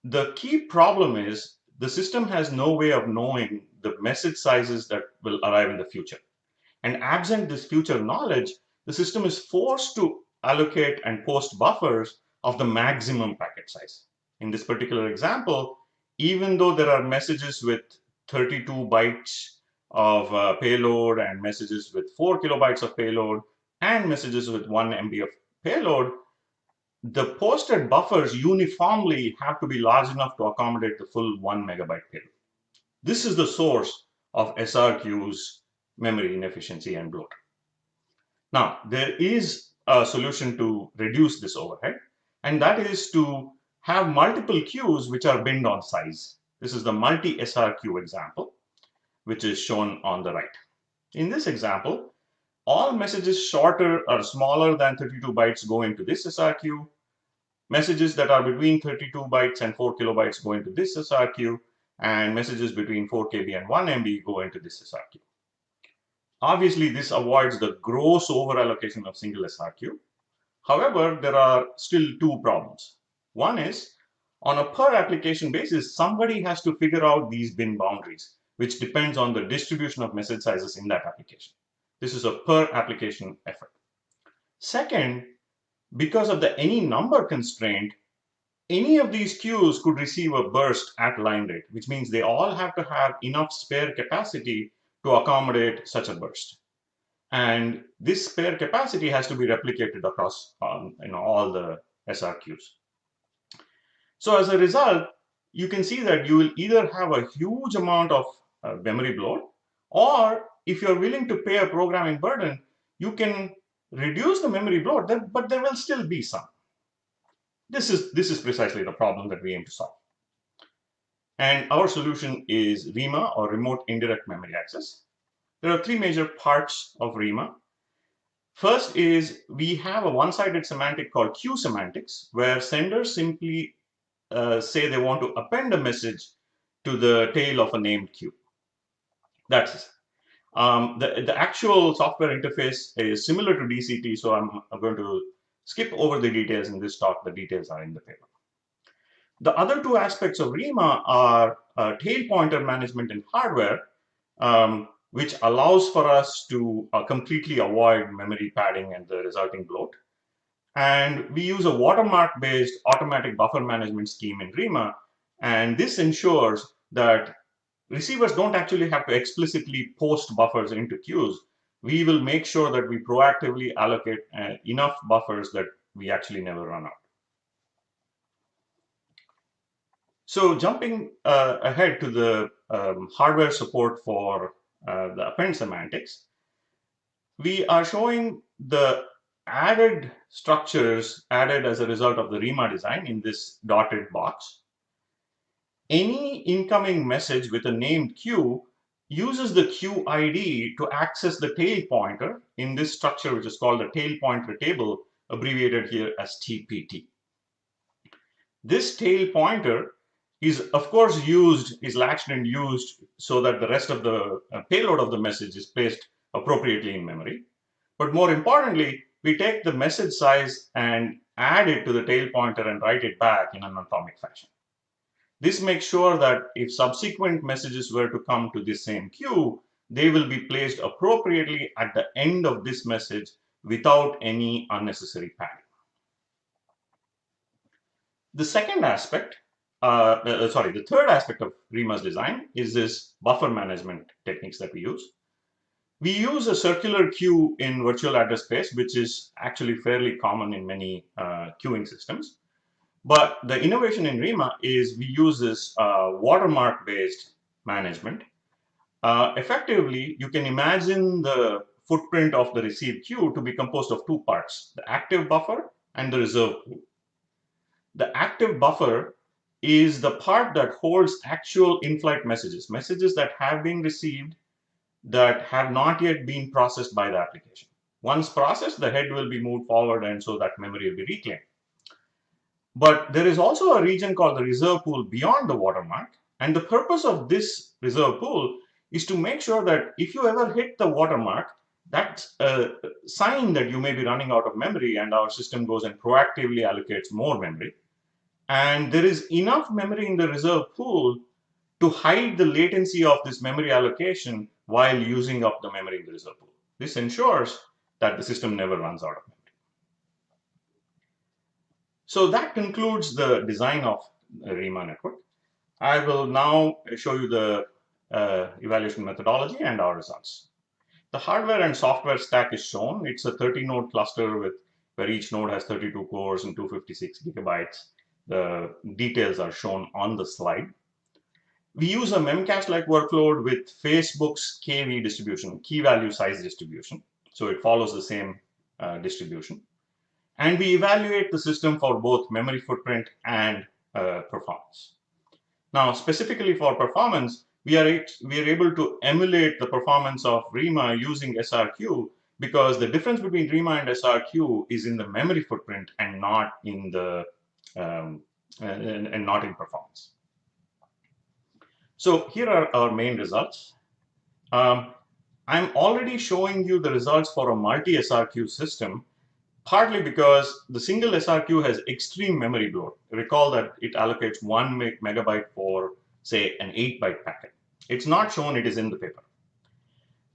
the key problem is the system has no way of knowing the message sizes that will arrive in the future. And absent this future knowledge, the system is forced to allocate and post buffers of the maximum packet size. In this particular example, even though there are messages with 32 bytes of payload and messages with 4 kilobytes of payload and messages with 1 MB of payload, the posted buffers uniformly have to be large enough to accommodate the full 1 megabyte payload. This is the source of SRQ's memory inefficiency and bloat. Now, there is a solution to reduce this overhead, and that is to have multiple queues which are binned on size. This is the multi-SRQ example, which is shown on the right. In this example, all messages shorter or smaller than 32 bytes go into this SRQ. Messages that are between 32 bytes and 4 kilobytes go into this SRQ, and messages between 4 KB and 1 MB go into this SRQ. Obviously, this avoids the gross overallocation of single SRQ. However, there are still two problems. One is, on a per application basis, somebody has to figure out these bin boundaries, which depends on the distribution of message sizes in that application. This is a per application effort. Second, because of the any number constraint, any of these queues could receive a burst at line rate, which means they all have to have enough spare capacity to accommodate such a burst. And this spare capacity has to be replicated across all the SRQs. So as a result, you can see that you will either have a huge amount of memory bloat, or if you're willing to pay a programming burden, you can reduce the memory bloat, but there will still be some. This is precisely the problem that we aim to solve. And our solution is RIMA, or Remote Indirect Memory Access. There are three major parts of RIMA. First is we have a one-sided semantic called queue semantics, where senders simply say they want to append a message to the tail of a named queue. That's it. The actual software interface is similar to DCT, so I'm going to skip over the details in this talk. The details are in the paper. The other two aspects of RIMA are tail pointer management in hardware, which allows for us to completely avoid memory padding and the resulting bloat. And we use a watermark-based automatic buffer management scheme in RIMA, and this ensures that receivers don't actually have to explicitly post buffers into queues. We will make sure that we proactively allocate enough buffers that we actually never run out. So jumping ahead to the hardware support for the append semantics, we are showing the added structures added as a result of the RIMA design in this dotted box. Any incoming message with a named queue uses the queue ID to access the tail pointer in this structure, which is called the tail pointer table, abbreviated here as TPT. This tail pointer is, of course, is latched and used so that the rest of the payload of the message is placed appropriately in memory. But more importantly, we take the message size and add it to the tail pointer and write it back in an atomic fashion. This makes sure that if subsequent messages were to come to this same queue, they will be placed appropriately at the end of this message without any unnecessary padding. The second aspect, the third aspect of RIMA's design is this buffer management techniques that we use. We use a circular queue in virtual address space, which is actually fairly common in many queuing systems. But the innovation in RIMA is we use this watermark-based management. Effectively, you can imagine the footprint of the received queue to be composed of two parts, the active buffer and the reserve pool. The active buffer is the part that holds actual in-flight messages, messages that have been received that have not yet been processed by the application. Once processed, the head will be moved forward, and so that memory will be reclaimed. But there is also a region called the reserve pool beyond the watermark, and the purpose of this reserve pool is to make sure that if you ever hit the watermark, that's a sign that you may be running out of memory, and our system goes and proactively allocates more memory. And there is enough memory in the reserve pool to hide the latency of this memory allocation while using up the memory in the reserve pool. This ensures that the system never runs out of memory. So that concludes the design of a RIMA network. I will now show you the evaluation methodology and our results. The hardware and software stack is shown. It's a 30-node cluster where each node has 32 cores and 256 gigabytes. The details are shown on the slide. We use a memcache-like workload with Facebook's KV distribution, key value size distribution. So it follows the same distribution. And we evaluate the system for both memory footprint and performance. Now, specifically for performance, we are able to emulate the performance of RIMA using SRQ because the difference between RIMA and SRQ is in the memory footprint and not in the and not in performance. So here are our main results. I'm already showing you the results for a multi-SRQ system, partly because the single SRQ has extreme memory bloat. Recall that it allocates 1 megabyte for, say, an 8-byte packet. It's not shown, it is in the paper.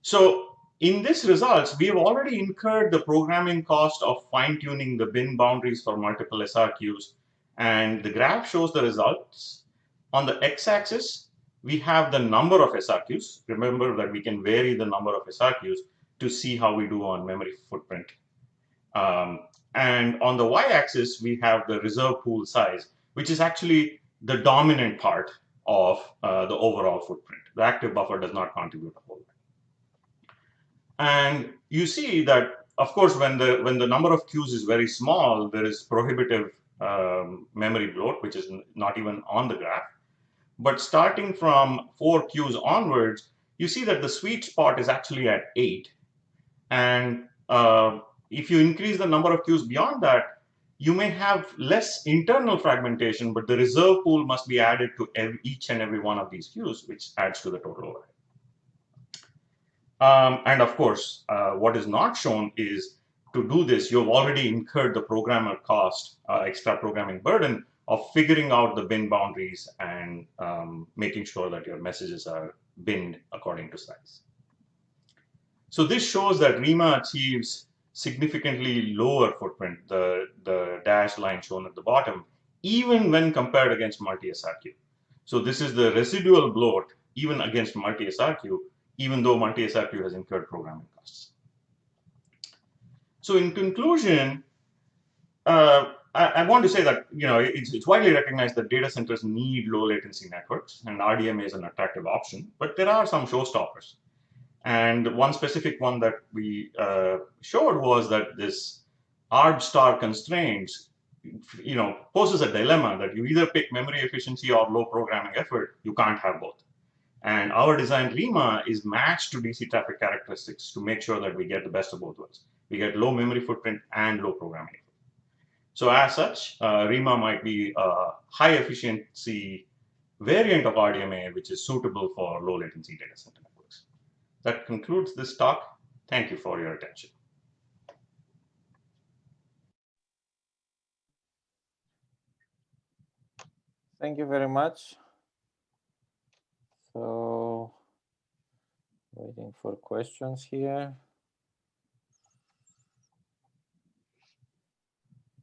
So in this results, we have already incurred the programming cost of fine-tuning the bin boundaries for multiple SRQs. And the graph shows the results. On the x-axis, we have the number of SRQs. Remember that we can vary the number of SRQs to see how we do on memory footprint. And on the y-axis, we have the reserve pool size, which is actually the dominant part of the overall footprint. The active buffer does not contribute a whole lot. And you see that, of course, when the number of queues is very small, there is prohibitive memory bloat, which is not even on the graph. But starting from 4 queues onwards, you see that the sweet spot is actually at 8. And if you increase the number of queues beyond that, you may have less internal fragmentation, but the reserve pool must be added to each and every one of these queues, which adds to the total overhead. And of course, what is not shown is to do this, you've already incurred the programmer cost, extra programming burden of figuring out the bin boundaries and making sure that your messages are binned according to size. So this shows that RIMA achieves significantly lower footprint, the dashed line shown at the bottom, even when compared against multi-SRQ. So this is the residual bloat even against multi-SRQ, even though multi-SRQ has incurred programming costs. So in conclusion, I want to say that it's widely recognized that data centers need low latency networks, and RDMA is an attractive option, but there are some showstoppers. And one specific one that we showed was that this ARB star constraints, poses a dilemma that you either pick memory efficiency or low programming effort. You can't have both. And our design RIMA is matched to DC traffic characteristics to make sure that we get the best of both worlds. We get low memory footprint and low programming effort. So as such, RIMA might be a high efficiency variant of RDMA, which is suitable for low latency data center networks. That concludes this talk. Thank you for your attention. Thank you very much. So, waiting for questions here.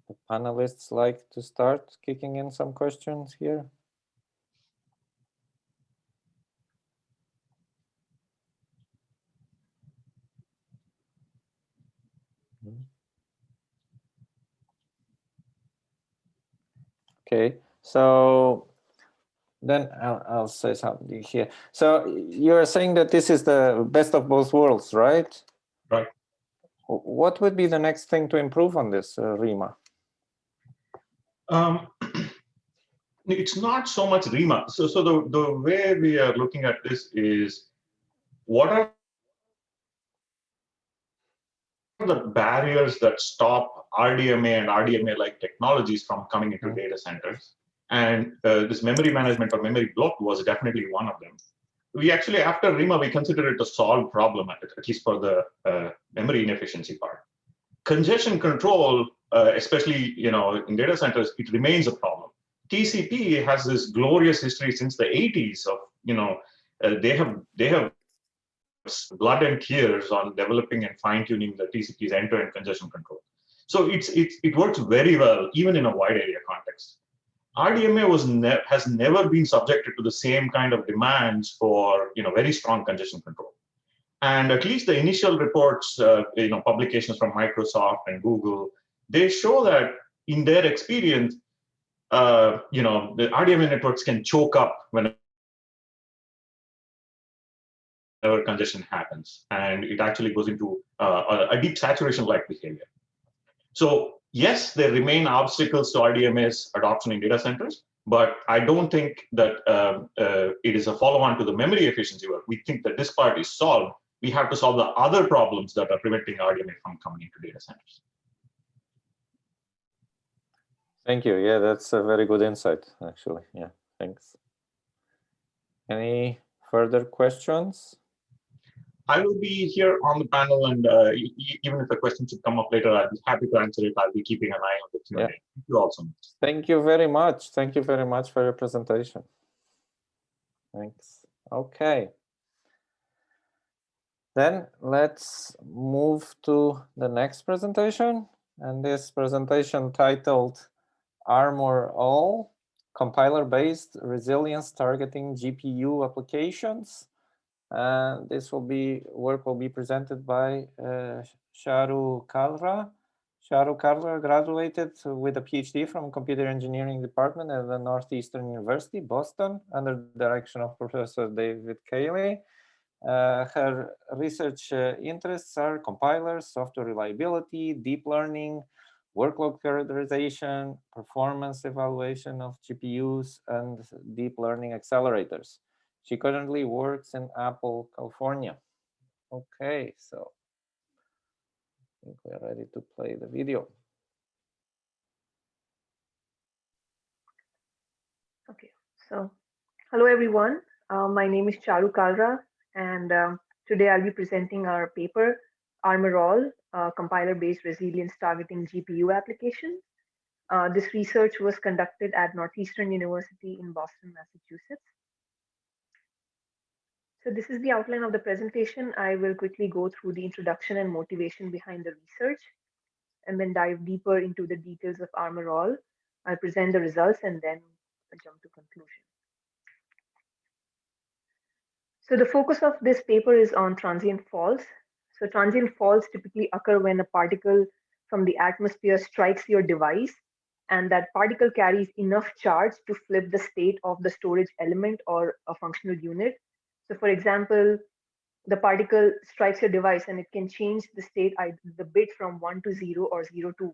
The panelists like to start kicking in some questions here. Okay, so then I'll say something here. So you're saying that this is the best of both worlds, right? Right. What would be the next thing to improve on this RIMA? It's not so much RIMA. So the way we are looking at this is, what are the barriers that stop RDMA and RDMA-like technologies from coming into data centers? And this memory management or memory block was definitely one of them. We actually, after RIMA, we consider it a solved problem, at least for the memory inefficiency part. Congestion control, especially in data centers, it remains a problem. TCP has this glorious history since the 80s of they have blood and tears on developing and fine-tuning the TCP's end-to-end congestion control. So it works very well, even in a wide area context. RDMA has never been subjected to the same kind of demands for very strong congestion control. And at least the initial reports, publications from Microsoft and Google, they show that in their experience, the RDMA networks can choke up whenever congestion happens, and it actually goes into a deep saturation-like behavior. So yes, there remain obstacles to RDMA's adoption in data centers, but I don't think that it is a follow-on to the memory efficiency work. We think that this part is solved. We have to solve the other problems that are preventing RDMA from coming into data centers. Thank you. Yeah, that's a very good insight, actually. Yeah, thanks. Any further questions? I will be here on the panel, and even if a question should come up later, I'll be happy to answer it. I'll be keeping an eye on the Q&A. Yeah. Thank you all so much. Thank you very much. Thank you very much for your presentation. Thanks. Okay. Then let's move to the next presentation. And this presentation titled ArmorAll, compiler-based resilience targeting GPU applications. And this work will be presented by Charu Kalra. Charu Kalra graduated with a PhD from Computer Engineering Department at the Northeastern University, Boston, under the direction of Professor David Cayley. Her research interests are compilers, software reliability, deep learning, workload characterization, performance evaluation of GPUs, and deep learning accelerators. She currently works in Apple, California. Okay, so I think we're ready to play the video. Okay, so hello everyone. My name is Charu Kalra, and today I'll be presenting our paper, ArmorAll, compiler-based resilience targeting GPU applications. This research was conducted at Northeastern University in Boston, Massachusetts. So this is the outline of the presentation. I will quickly go through the introduction and motivation behind the research, and then dive deeper into the details of ArmorAll. I'll present the results and then jump to conclusion. So the focus of this paper is on transient falls. So transient falls typically occur when a particle from the atmosphere strikes your device, and that particle carries enough charge to flip the state of the storage element or a functional unit. So for example, the particle strikes your device and it can change the state, the bit from 1 to 0 or 0 to 1.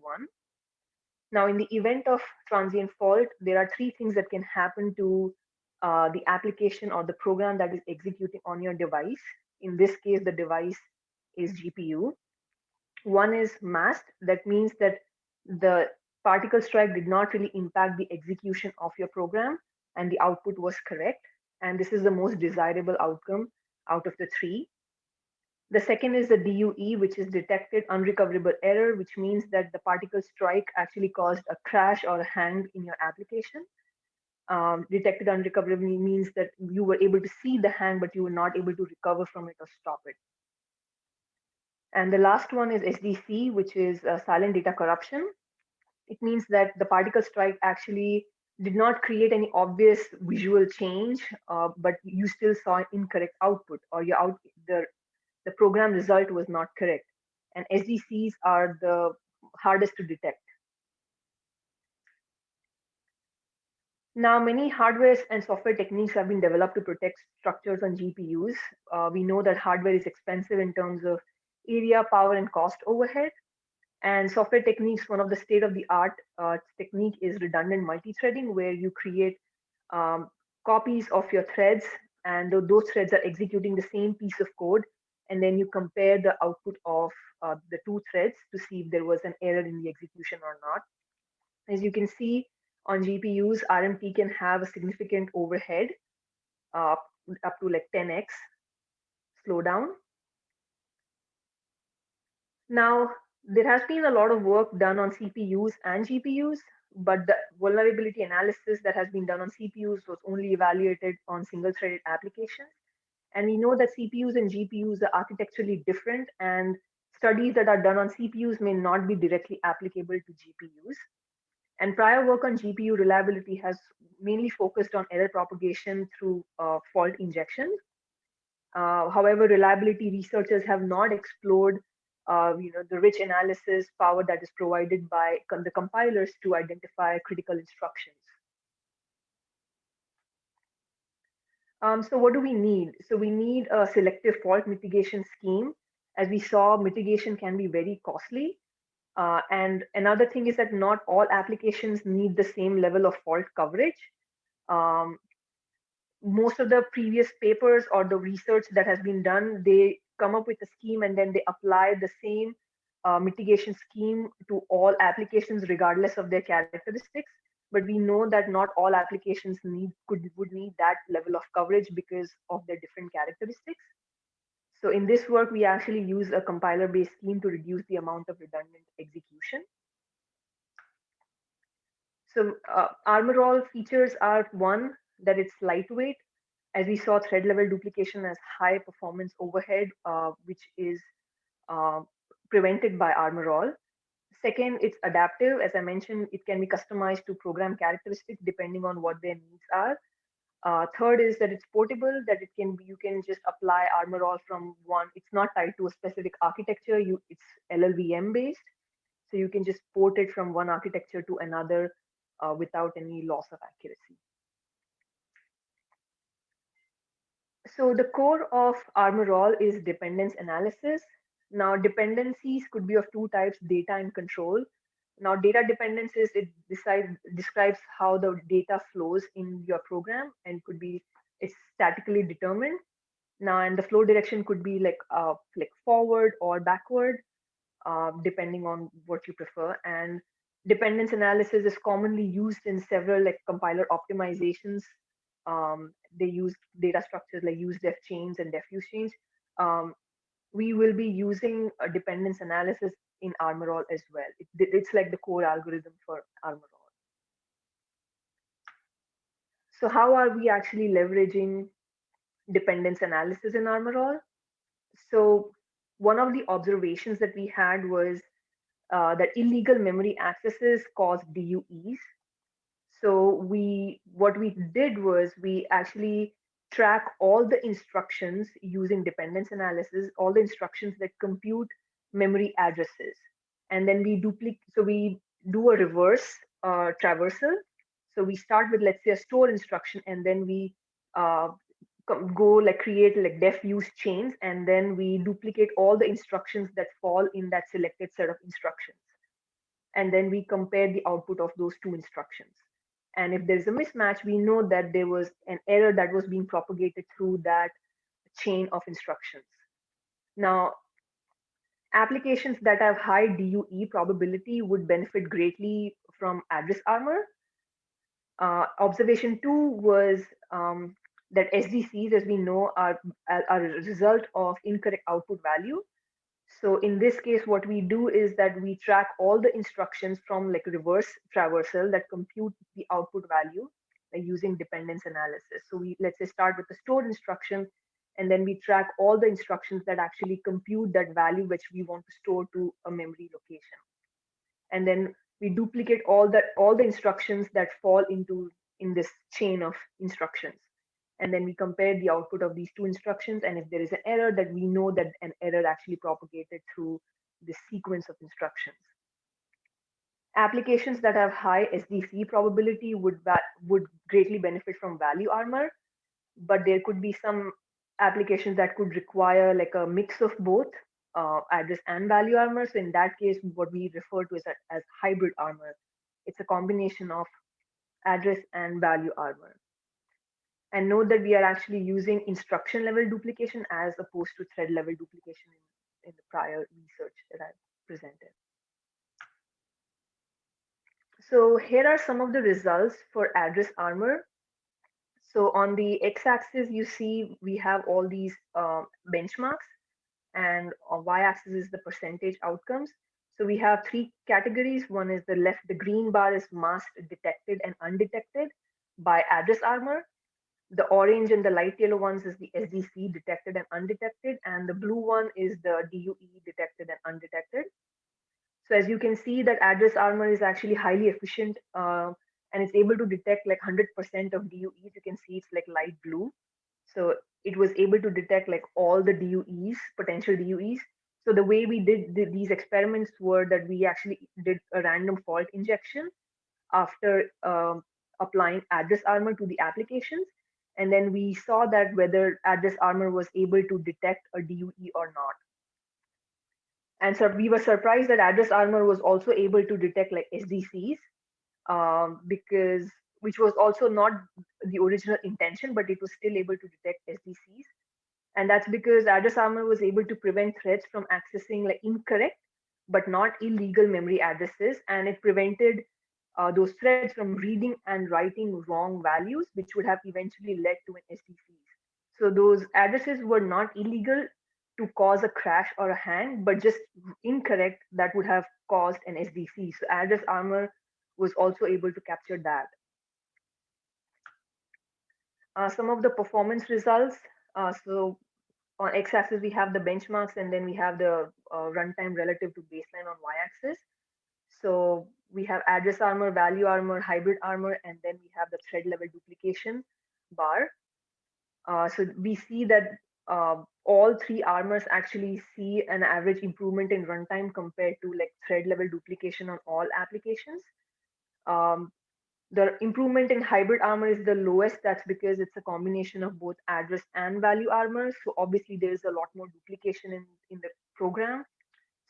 Now, in the event of transient fault, there are three things that can happen to the application or the program that is executing on your device. In this case, the device is GPU. One is masked. That means that the particle strike did not really impact the execution of your program and the output was correct. And this is the most desirable outcome out of the three. The second is the DUE, which is detected unrecoverable error, which means that the particle strike actually caused a crash or a hang in your application. Detected unrecoverable means that you were able to see the hang, but you were not able to recover from it or stop it. And the last one is SDC, which is silent data corruption. It means that the particle strike actually did not create any obvious visual change, but you still saw an incorrect output, or the program result was not correct. And SDCs are the hardest to detect. Now, many hardware and software techniques have been developed to protect structures on GPUs. We know that hardware is expensive in terms of area, power, and cost overhead. And software techniques, one of the state-of-the-art technique is redundant multi-threading, where you create copies of your threads, and those threads are executing the same piece of code, and then you compare the output of the two threads to see if there was an error in the execution or not. As you can see, on GPUs, RMT can have a significant overhead, up to like 10x slowdown. Now, there has been a lot of work done on CPUs and GPUs. but the vulnerability analysis that has been done on CPUs was only evaluated on single-threaded applications. And we know that CPUs and GPUs are architecturally different, and studies that are done on CPUs may not be directly applicable to GPUs. And prior work on GPU reliability has mainly focused on error propagation through fault injection. However, reliability researchers have not explored the rich analysis power that is provided by the compilers to identify critical instructions. So what do we need? So we need a selective fault mitigation scheme. As we saw, mitigation can be very costly. And another thing is that not all applications need the same level of fault coverage. Most of the previous papers or the research that has been done, they come up with a scheme and then they apply the same mitigation scheme to all applications regardless of their characteristics. But we know that not all applications would need that level of coverage because of their different characteristics. So in this work, we actually use a compiler-based scheme to reduce the amount of redundant execution. So ArmorAll features are one, that it's lightweight. As we saw, thread level duplication has high performance overhead, which is prevented by ArmorAll. Second, it's adaptive. As I mentioned, it can be customized to program characteristics depending on what their needs are. Third is that it's portable, that it can be, you can just apply ArmorAll from one, it's not tied to a specific architecture, it's LLVM based. So you can just port it from one architecture to another without any loss of accuracy. So the core of ArmorAll is dependence analysis. Now dependencies could be of two types, data and control. Now data dependencies, it describes how the data flows in your program and could be, it's statically determined. Now, and the flow direction could be like forward or backward, depending on what you prefer. And dependence analysis is commonly used in several like compiler optimizations. They use data structures like use-def chains and def-use chains. We will be using a dependence analysis in ArmorAll as well. It's like the core algorithm for ArmorAll. So how are we actually leveraging dependence analysis in ArmorAll? So one of the observations that we had was that illegal memory accesses cause DUEs. So what we did was we actually track all the instructions using dependence analysis, all the instructions that compute memory addresses. And then we duplicate, so we do a reverse traversal. So we start with, let's say, a store instruction, and then we go like create like def use chains, and then we duplicate all the instructions that fall in that selected set of instructions. And then we compare the output of those two instructions. And if there's a mismatch, we know that there was an error that was being propagated through that chain of instructions. Now, applications that have high DUE probability would benefit greatly from address armor. Observation 2 was that SDCs, as we know, are a result of incorrect output value. So in this case, what we do is that we track all the instructions from like reverse traversal that compute the output value using dependence analysis. So let's say start with the store instruction, and then we track all the instructions that actually compute that value which we want to store to a memory location. And then we duplicate all the instructions that fall in this chain of instructions. And then we compare the output of these two instructions. And if there is an error, that we know that an error actually propagated through the sequence of instructions. Applications that have high SDC probability would greatly benefit from value armor, but there could be some applications that could require like a mix of both address and value armor. So in that case, what we refer to as hybrid armor. It's a combination of address and value armor. And note that we are actually using instruction level duplication as opposed to thread level duplication in the prior research that I presented. So here are some of the results for address armor. So on the x-axis, you see we have all these benchmarks, and on y-axis is the percentage outcomes. So we have three categories. One is the green bar is masked, detected, and undetected by address armor. The orange and the light yellow ones is the SDC, detected and undetected, and the blue one is the DUE, detected and undetected. So as you can see that address armor is actually highly efficient and it's able to detect like 100% of DUEs. You can see it's like light blue. So it was able to detect like all the DUEs, potential DUEs. So the way we did these experiments were that we actually did a random fault injection after applying address armor to the applications. And then we saw that whether address armor was able to detect a DUE or not. And so we were surprised that address armor was also able to detect like SDCs, which was also not the original intention, but it was still able to detect SDCs. And that's because address armor was able to prevent threads from accessing like incorrect but not illegal memory addresses, and it prevented those threads from reading and writing wrong values, which would have eventually led to an SDCs. So those addresses were not illegal to cause a crash or a hang, but just incorrect that would have caused an SDC. So address armor was also able to capture that. Some of the performance results. So on x-axis, we have the benchmarks, and then we have the runtime relative to baseline on y-axis. So we have address armor, value armor, hybrid armor, and then we have the thread level duplication bar. So we see that all three armors actually see an average improvement in runtime compared to like thread level duplication on all applications. The improvement in hybrid armor is the lowest. That's because it's a combination of both address and value armor. So obviously there is a lot more duplication in the program.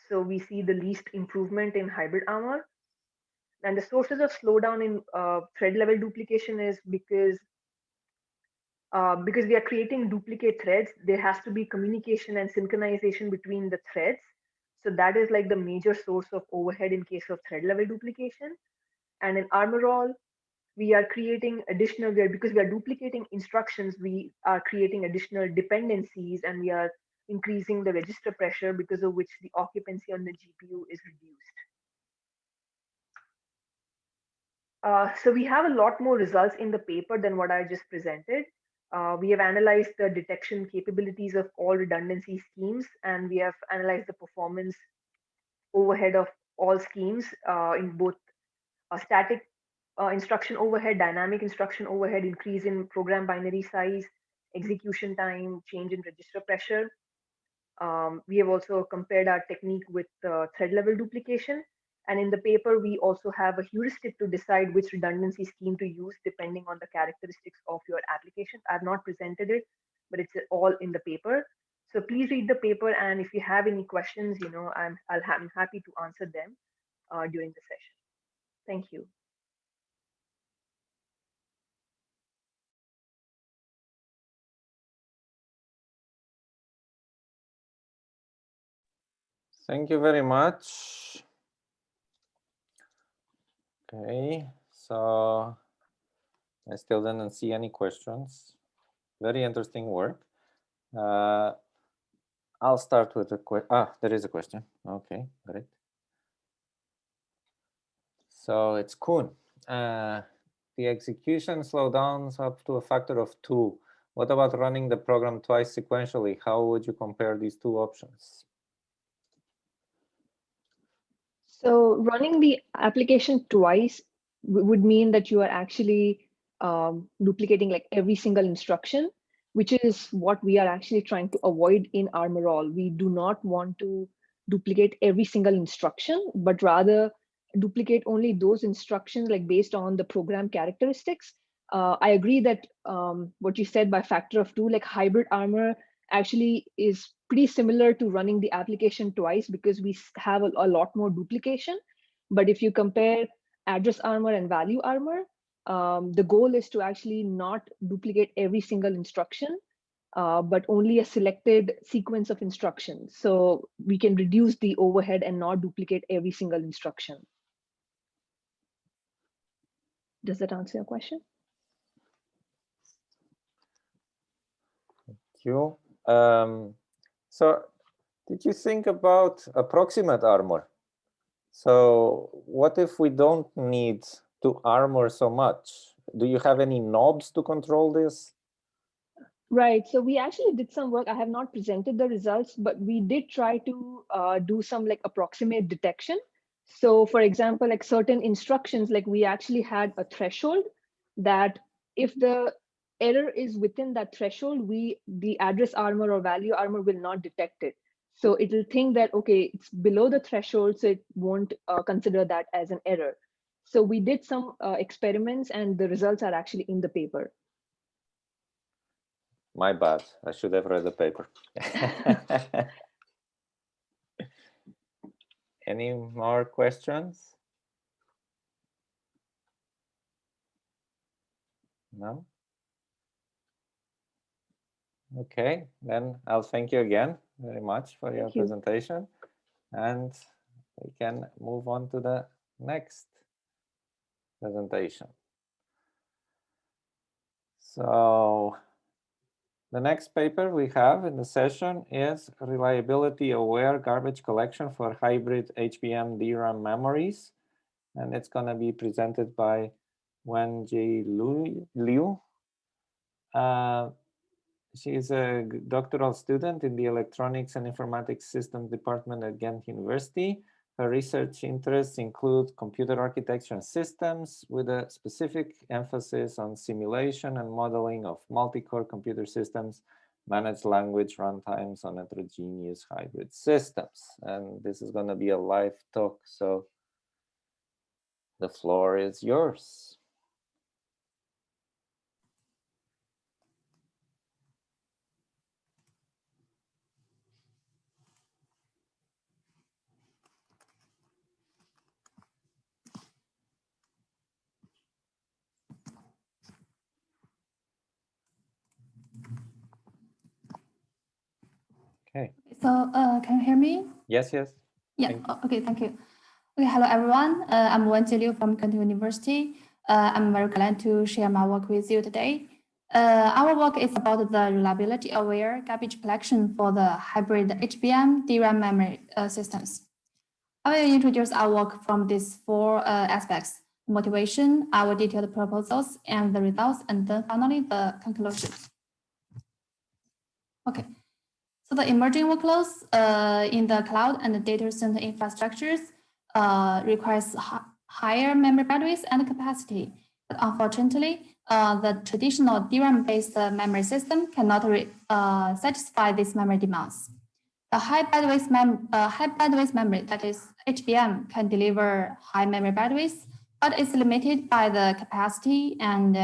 So we see the least improvement in hybrid armor. And the sources of slowdown in thread level duplication is because we are creating duplicate threads, there has to be communication and synchronization between the threads. So that is like the major source of overhead in case of thread level duplication. And in ArmorAll, we are creating additional, because we are duplicating instructions, we are creating additional dependencies, and we are increasing the register pressure, because of which the occupancy on the GPU is reduced. So we have a lot more results in the paper than what I just presented. We have analyzed the detection capabilities of all redundancy schemes, and we have analyzed the performance overhead of all schemes in both static instruction overhead, dynamic instruction overhead, increase in program binary size, execution time, change in register pressure. We have also compared our technique with thread level duplication. And in the paper, we also have a heuristic to decide which redundancy scheme to use depending on the characteristics of your application. I've not presented it, but it's all in the paper. So please read the paper, and if you have any questions, I'm happy to answer them during the session. Thank you. Thank you very much. Okay, so I still didn't see any questions. Very interesting work. I'll start with a question. There is a question. Okay, great. So it's Kuhn. The execution slowdowns up to a factor of 2. What about running the program twice sequentially? How would you compare these two options? So running the application twice would mean that you are actually duplicating like every single instruction, which is what we are actually trying to avoid in ArmorAll. We do not want to duplicate every single instruction, but rather duplicate only those instructions like based on the program characteristics. I agree that what you said by factor of 2, like hybrid armor actually is pretty similar to running the application twice because we have a lot more duplication. But if you compare address armor and value armor, the goal is to actually not duplicate every single instruction, but only a selected sequence of instructions. So we can reduce the overhead and not duplicate every single instruction. Does that answer your question? Thank you. So did you think about approximate armor? So what if we don't need to armor so much? Do you have any knobs to control this? Right. So we actually did some work. I have not presented the results, but we did try to do some like approximate detection. So for example, like certain instructions, like we actually had a threshold that if the error is within that threshold, the address armor or value armor will not detect it. So it will think that, okay, it's below the threshold, so it won't consider that as an error. So we did some experiments and the results are actually in the paper. My bad. I should have read the paper. Any more questions? No? Okay, then I'll thank you again very much for your presentation. And we can move on to the next presentation. So the next paper we have in the session is Reliability-Aware Garbage Collection for Hybrid HBM-DRAM Memories. And it's going to be presented by Wenjie Liu. She is a doctoral student in the Electronics and Informatics Systems Department at Ghent University. Her research interests include computer architecture and systems with a specific emphasis on simulation and modeling of multi-core computer systems, managed language runtimes on heterogeneous hybrid systems. And this is going to be a live talk, so the floor is yours. Okay. So can you hear me? Yes, yes. Yeah, okay, thank you. Okay, hello everyone. I'm Wenjie Liu from Ghent University. I'm very glad to share my work with you today. Our work is about the reliability-aware garbage collection for the hybrid HBM-DRAM memory systems. I will introduce our work from these four aspects: motivation, our detailed proposals, and the results, and then finally the conclusion. Okay. So the emerging workloads in the cloud and the data center infrastructures requires higher memory bandwidth and capacity. But unfortunately, the traditional DRAM-based memory system cannot satisfy these memory demands. The high bandwidth memory, that is HBM, can deliver high memory bandwidth, but it's limited by the capacity and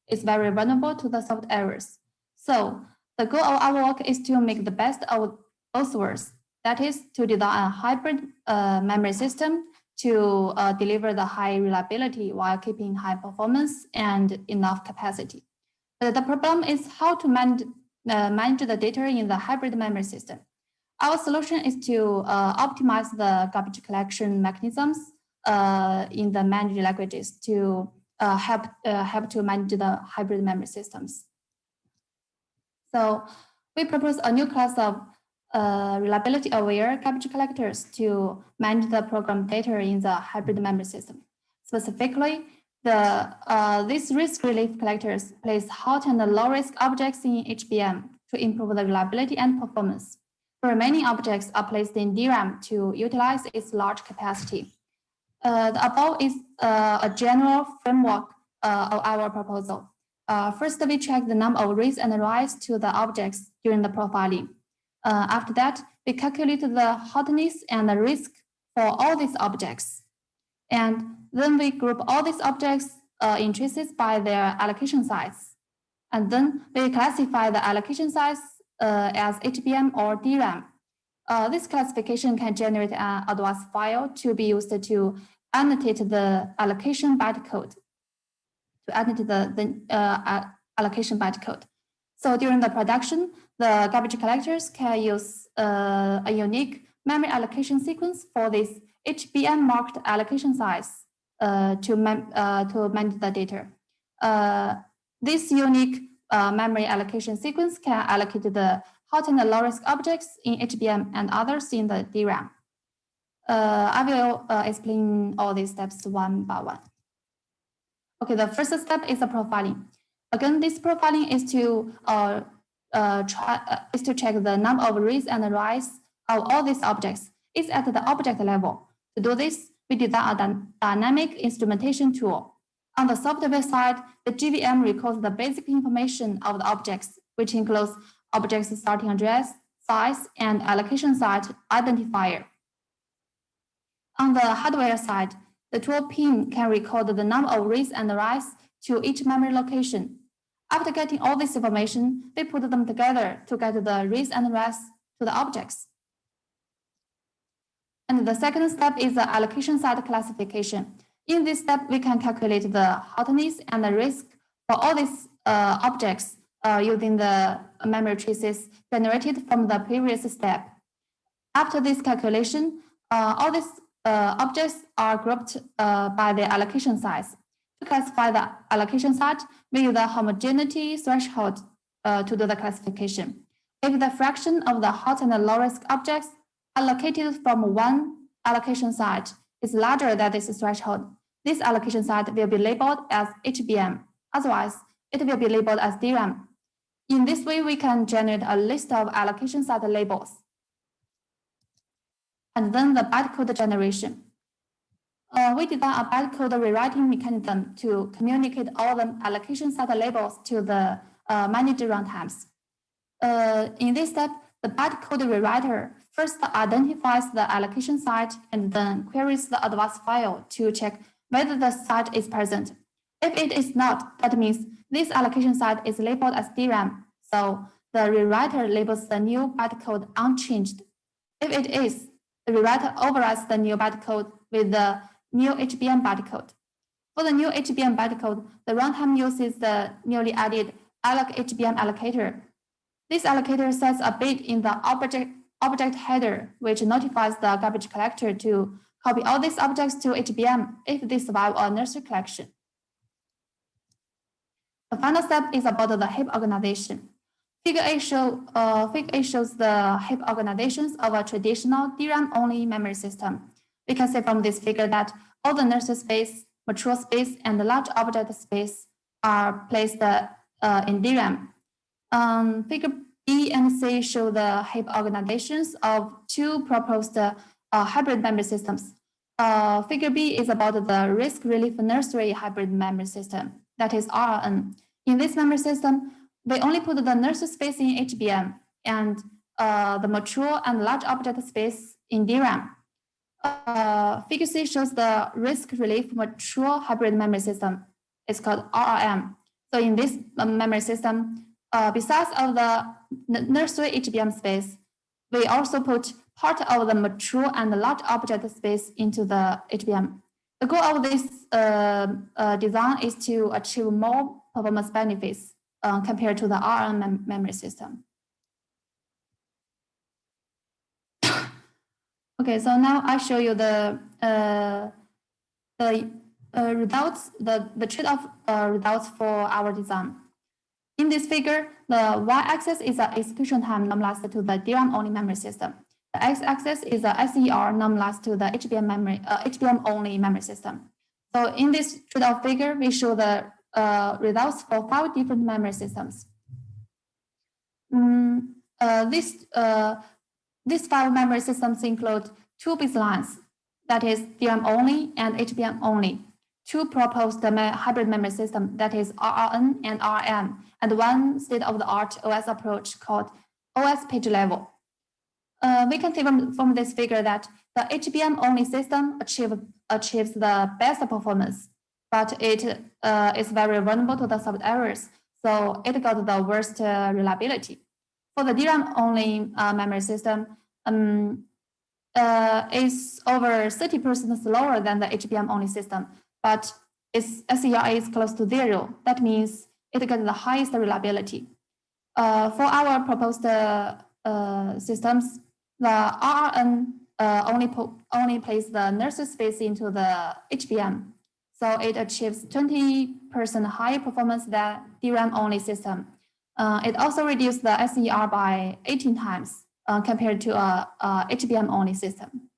is very vulnerable to the soft errors. So the goal of our work is to make the best of both worlds. That is to design a hybrid memory system to deliver the high reliability while keeping high performance and enough capacity. But the problem is how to manage the data in the hybrid memory system. Our solution is to optimize the garbage collection mechanisms in the managed languages to help to manage the hybrid memory systems. So we propose a new class of reliability-aware garbage collectors to manage the program data in the hybrid memory system. Specifically, these risk relief collectors place hot and low-risk objects in HBM to improve the reliability and performance. The remaining objects are placed in DRAM to utilize its large capacity. The above is a general framework of our proposal. First, we check the number of reads and writes to the objects during the profiling. After that, we calculate the hotness and the risk for all these objects. And then we group all these objects in traces by their allocation size. And then we classify the allocation size as HBM or DRAM. This classification can generate an advanced file to be used to annotate the allocation bytecode. Allocation bytecode. So during the production, the garbage collectors can use a unique memory allocation sequence for this HBM marked allocation size to manage the data. This unique memory allocation sequence can allocate the hot and low risk objects in HBM and others in the DRAM. I will explain all these steps one by one. Okay, the first step is the profiling. Again, this profiling is to check the number of reads and writes of all these objects. It's at the object level. To do this, we design a dynamic instrumentation tool. On the software side, the GVM records the basic information of the objects, which includes objects starting address, size, and allocation site identifier. On the hardware side, the tool pin can record the number of reads and writes to each memory location. After getting all this information, we put them together to get the reads and writes to the objects. And the second step is the allocation site classification. In this step, we can calculate the hotness and the risk for all these objects using the memory traces generated from the previous step. After this calculation, all these objects are grouped by the allocation size. To classify the allocation site, we use the homogeneity threshold to do the classification. If the fraction of the hot and low risk objects allocated from one allocation site is larger than this threshold, this allocation site will be labeled as HBM. Otherwise, it will be labeled as DRAM. In this way, we can generate a list of allocation site labels. And then the bytecode generation. We design a bytecode rewriting mechanism to communicate all the allocation site labels to the managed runtimes. In this step, the bytecode rewriter first identifies the allocation site and then queries the advanced file to check whether the site is present. If it is not, that means this allocation site is labeled as DRAM, so the rewriter labels the new bytecode unchanged. If it is, the rewriter overrides the new bytecode with the new HBM bytecode. For the new HBM bytecode, the runtime uses the newly added alloc HBM allocator. This allocator sets a bit in the object header, which notifies the garbage collector to copy all these objects to HBM if they survive a nursery collection. The final step is about the heap organization. Figure A shows the heap organizations of a traditional DRAM-only memory system. We can see from this figure that all the nursery space, mature space, and the large object space are placed in DRAM. Figure B and C show the heap organizations of two proposed hybrid memory systems. Figure B is about the risk relief nursery hybrid memory system, that is RRN. In this memory system, we only put the nursery space in HBM and the mature and large object space in DRAM. Figure C shows the risk relief mature hybrid memory system. It's called RRM. So in this memory system, besides of the nursery HBM space, we also put part of the mature and large object space into the HBM. The goal of this design is to achieve more performance benefits compared to the RRM memory system. Okay, so now I show you the results, the trade-off results for our design. In this figure, the y-axis is the execution time normalized to the DRAM-only memory system. The x-axis is the SER normalized to the HBM-only memory system. So in this trade-off figure, we show the results for 5 different memory systems. These 5 memory systems include 2 baselines, that is DRAM-only and HBM-only, 2 proposed hybrid memory systems, that is RRN and RM, and 1 state-of-the-art OS approach called OS page level. We can see from this figure that the HBM-only system achieves the best performance, but it is very vulnerable to the sub errors, so it got the worst reliability. For the DRAM-only memory system, is over 30% slower than the HBM-only system, but its SER is close to 0. That means it gets the highest reliability. For our proposed systems, the RRN only places the nursery space into the HBM, so it achieves 20% higher performance than DRAM-only system. It also reduced the SER by 18 times compared to a HBM-only system.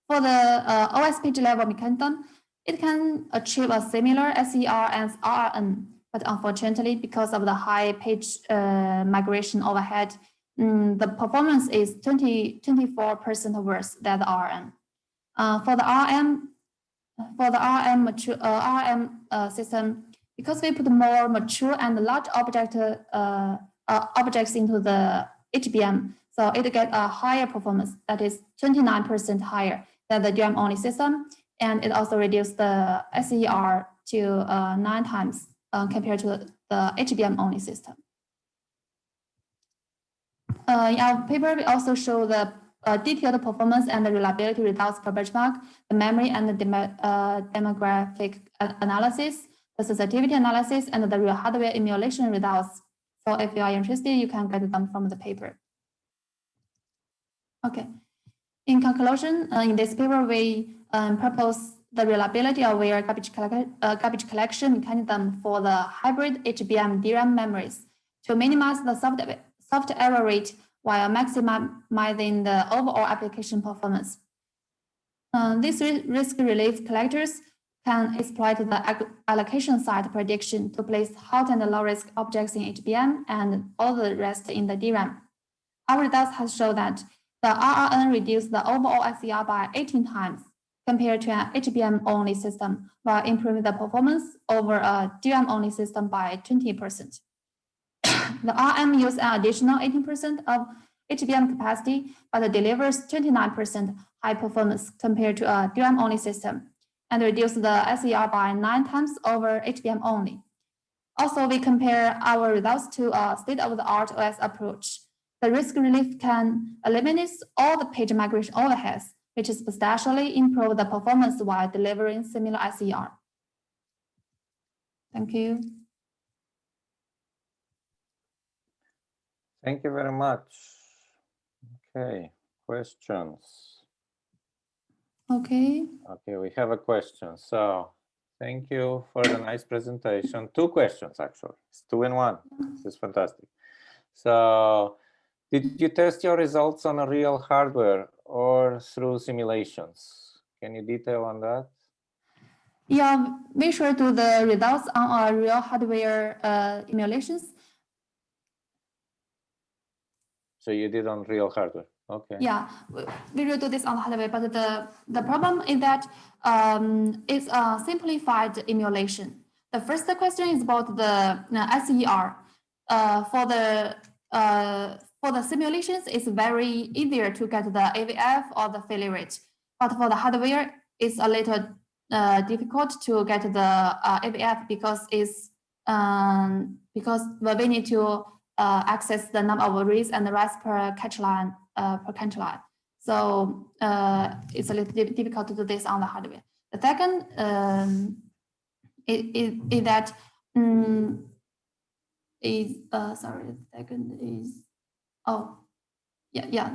For the OS page level mechanism, it can achieve a similar SER as RRN, but unfortunately, because of the high page migration overhead, the performance is 24% worse than the RRN. For the RM system, because we put more mature and large objects into the HBM, so it gets a higher performance, that is 29% higher than the DRAM-only system, and it also reduced the SER to 9 times compared to the HBM-only system. In our paper, we also show the detailed performance and the reliability results for benchmark, the memory and the demographic analysis, the sensitivity analysis, and the real hardware emulation results. So if you are interested, you can get them from the paper. Okay. In conclusion, in this paper, we propose the reliability-aware garbage collection mechanism for the hybrid HBM-DRAM memories to minimize the soft error rate while maximizing the overall application performance. These risk relief collectors can exploit the allocation site prediction to place hot and low risk objects in HBM and all the rest in the DRAM. Our results have shown that the RRN reduced the overall SER by 18 times compared to an HBM-only system, while improving the performance over a DRAM-only system by 20%. The RM uses an additional 18% of HBM capacity, but it delivers 29% high performance compared to a DRAM-only system, and reduces the SER by 9 times over HBM-only. Also, we compare our results to a state-of-the-art OS approach. The risk relief can eliminate all the page migration overheads, which substantially improve the performance while delivering similar SER. Thank you. Thank you very much. Okay, questions? Okay. Okay, we have a question. So thank you for the nice presentation. 2 questions, actually. It's 2 in 1. This is fantastic. So did you test your results on a real hardware or through simulations? Can you detail on that? Yeah, we sure do the results on our real hardware emulations. So you did on real hardware. Okay. Yeah, we will do this on hardware, but the problem is that it's a simplified emulation. The first question is about the SER. For the simulations, it's very easier to get the AVF or the failure rate, but for the hardware, it's a little difficult to get the AVF because we need to access the number of reads and the writes per catch line. So it's a little difficult to do this on the hardware. The second is that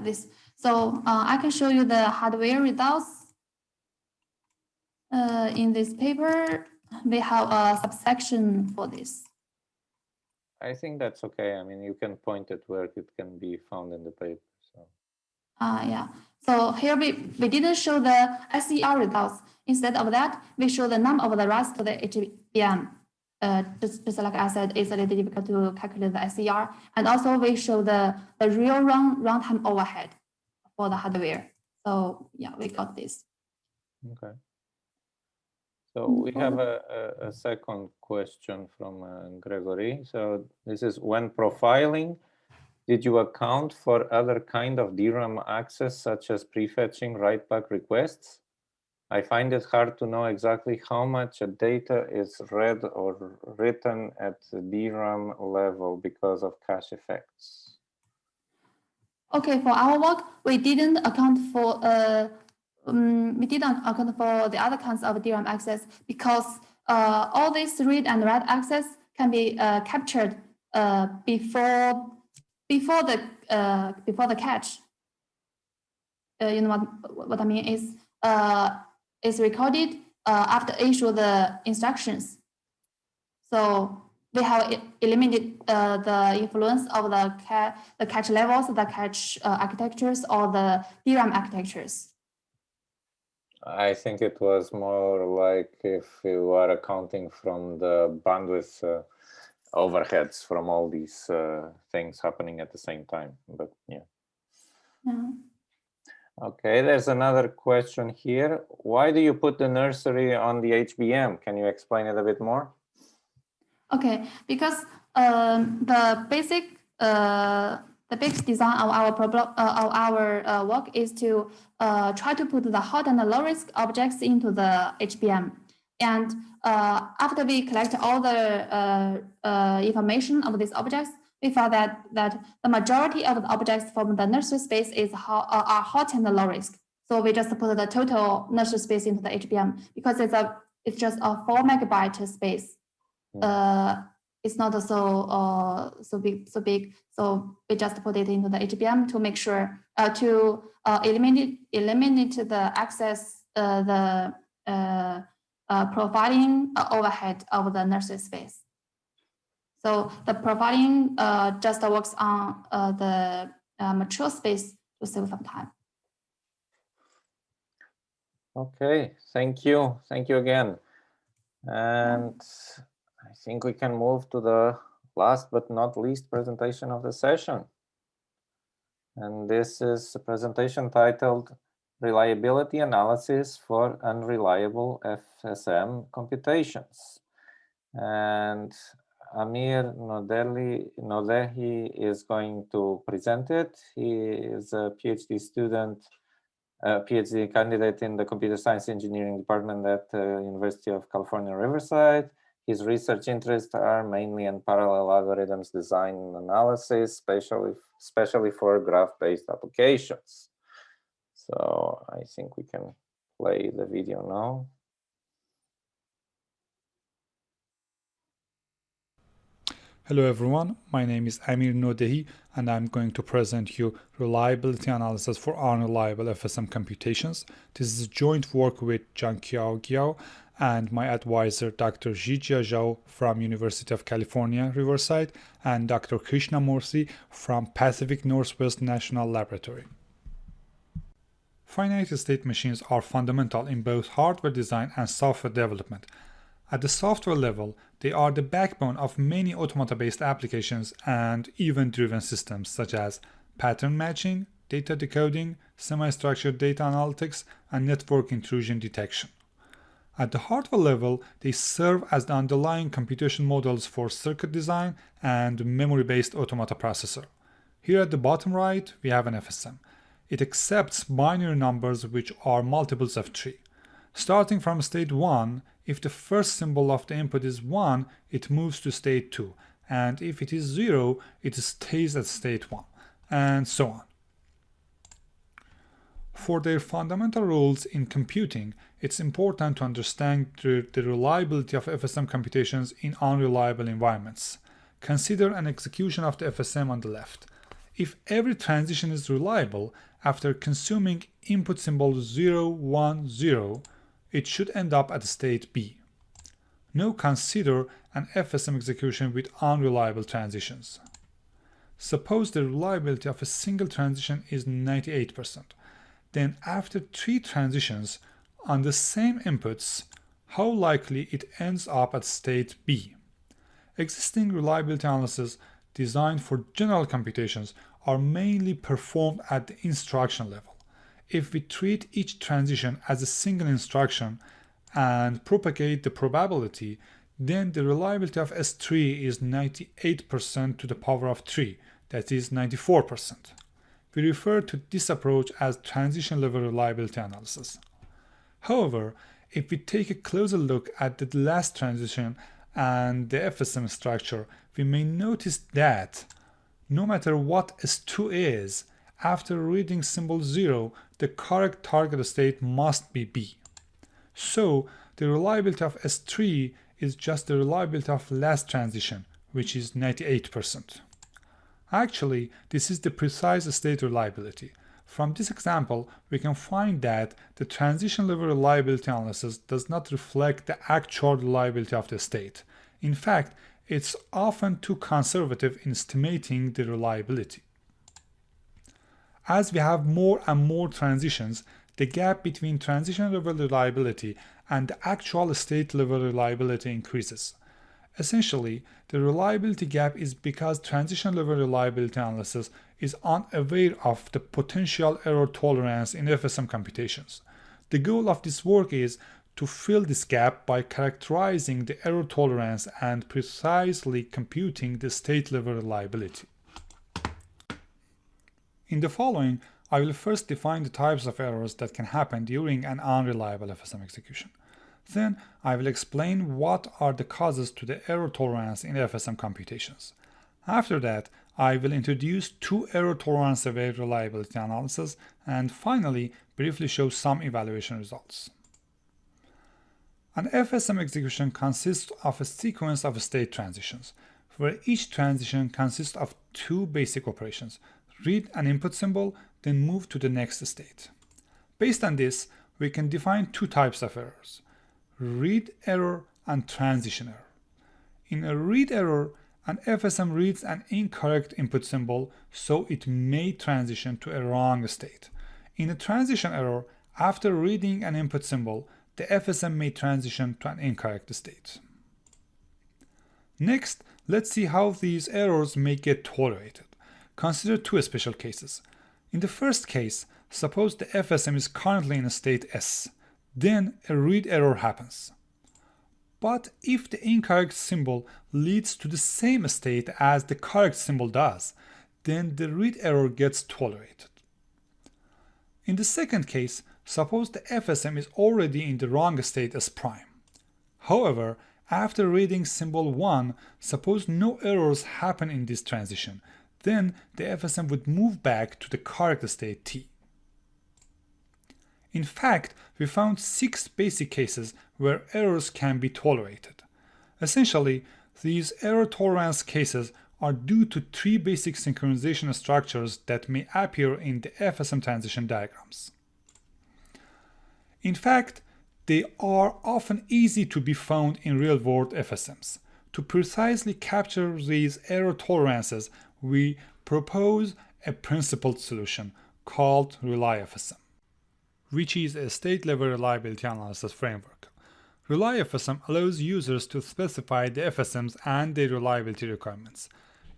this. So I can show you the hardware results. In this paper, we have a subsection for this. I think that's okay. I mean, you can point it where it can be found in the paper. So. Yeah. So here we didn't show the SER results. Instead of that, we show the number of the writes to the HBM. Just like I said, it's a little difficult to calculate the SER. And also we show the real runtime overhead for the hardware. So yeah, we got this. Okay. So we have a second question from Gregory. So this is, when profiling, did you account for other kind of DRAM access, such as prefetching write-back requests? I find it hard to know exactly how much data is read or written at the DRAM level because of cache effects. Okay, for our work, we didn't account for the other kinds of DRAM access because all this read and write access can be captured before the cache. You know what I mean is recorded after issue the instructions. So we have eliminated the influence of the cache levels, the cache architectures, or the DRAM architectures. I think it was more like if you are accounting from the bandwidth overheads from all these things happening at the same time. But yeah. Okay, there's another question here. Why do you put the nursery on the HBM? Can you explain it a bit more? Okay, because the basic design of our problem of our work is to try to put the hot and the low risk objects into the HBM, and after we collect all the information of these objects, we found that the majority of the objects from the nursery space are hot and low risk. So we just put the total nursery space into the HBM because it's just a 4 megabyte space. It's not so big. So we just put it into the HBM to make sure to eliminate the access profiling overhead of the nursery space. So the profiling just works on the mature space to save some time. Okay, thank you again. And I think we can move to the last but not least presentation of the session. And this is a presentation titled Reliability Analysis for Unreliable FSM Computations. And Amir Nodehi is going to present it. He is a PhD student, PhD candidate in the Computer Science Engineering Department at the University of California, Riverside. His research interests are mainly in parallel algorithms design and analysis, especially for graph-based applications. So I think we can play the video now. Hello everyone, my name is Amir Nodehi and I'm going to present you reliability analysis for unreliable FSM computations. This is a joint work with Zhang and my advisor Dr. Zhao from University of California, Riverside, and Dr. Krishnamurthy from Pacific Northwest National Laboratory. Finite state machines are fundamental in both hardware design and software development. At the software level, they are the backbone of many automata-based applications and event-driven systems such as pattern matching, data decoding, semi-structured data analytics, and network intrusion detection. At the hardware level, they serve as the underlying computation models for circuit design and memory-based automata processor. Here at the bottom right, we have an FSM. It accepts binary numbers which are multiples of 3. Starting from state 1, if the first symbol of the input is 1, it moves to state 2, and if it is 0, it stays at state 1, and so on. For their fundamental roles in computing, it's important to understand the reliability of FSM computations in unreliable environments. Consider an execution of the FSM on the left. If every transition is reliable, after consuming input symbol 0, 1, 0, it should end up at state B. Now consider an FSM execution with unreliable transitions. Suppose the reliability of a single transition is 98%. Then after 3 transitions on the same inputs, how likely it ends up at state B? Existing reliability analysis designed for general computations are mainly performed at the instruction level. If we treat each transition as a single instruction and propagate the probability, then the reliability of S3 is 98% to the power of 3, that is 94%. We refer to this approach as transition level reliability analysis. However, if we take a closer look at the last transition and the FSM structure, we may notice that no matter what S2 is, after reading symbol 0, the correct target state must be B. So, the reliability of S3 is just the reliability of last transition, which is 98%. Actually, this is the precise state reliability. From this example, we can find that the transition level reliability analysis does not reflect the actual reliability of the state. In fact, it's often too conservative in estimating the reliability. As we have more and more transitions, the gap between transition level reliability and the actual state level reliability increases. Essentially, the reliability gap is because transition level reliability analysis is unaware of the potential error tolerance in FSM computations. The goal of this work is to fill this gap by characterizing the error tolerance and precisely computing the state level reliability. In the following, I will first define the types of errors that can happen during an unreliable FSM execution. Then I will explain what are the causes to the error tolerance in FSM computations. After that, I will introduce two error tolerance-aware reliability analyses and finally briefly show some evaluation results. An FSM execution consists of a sequence of state transitions, where each transition consists of two basic operations: read an input symbol, then move to the next state. Based on this, we can define two types of errors: read error and transition error. In a read error, an FSM reads an incorrect input symbol, so it may transition to a wrong state. In a transition error, after reading an input symbol, the FSM may transition to an incorrect state. Next, let's see how these errors may get tolerated. Consider two special cases. In the first case, suppose the FSM is currently in a state S. Then a read error happens. But if the incorrect symbol leads to the same state as the correct symbol does, then the read error gets tolerated. In the second case, suppose the FSM is already in the wrong state as prime. However, after reading symbol 1, suppose no errors happen in this transition, then the FSM would move back to the correct state T. In fact, we found 6 basic cases where errors can be tolerated. Essentially, these error tolerance cases are due to 3 basic synchronization structures that may appear in the FSM transition diagrams. In fact, they are often easy to be found in real-world FSMs. To precisely capture these error tolerances, we propose a principled solution called RelyFSM, which is a state-level reliability analysis framework. RelyFSM allows users to specify the FSMs and their reliability requirements.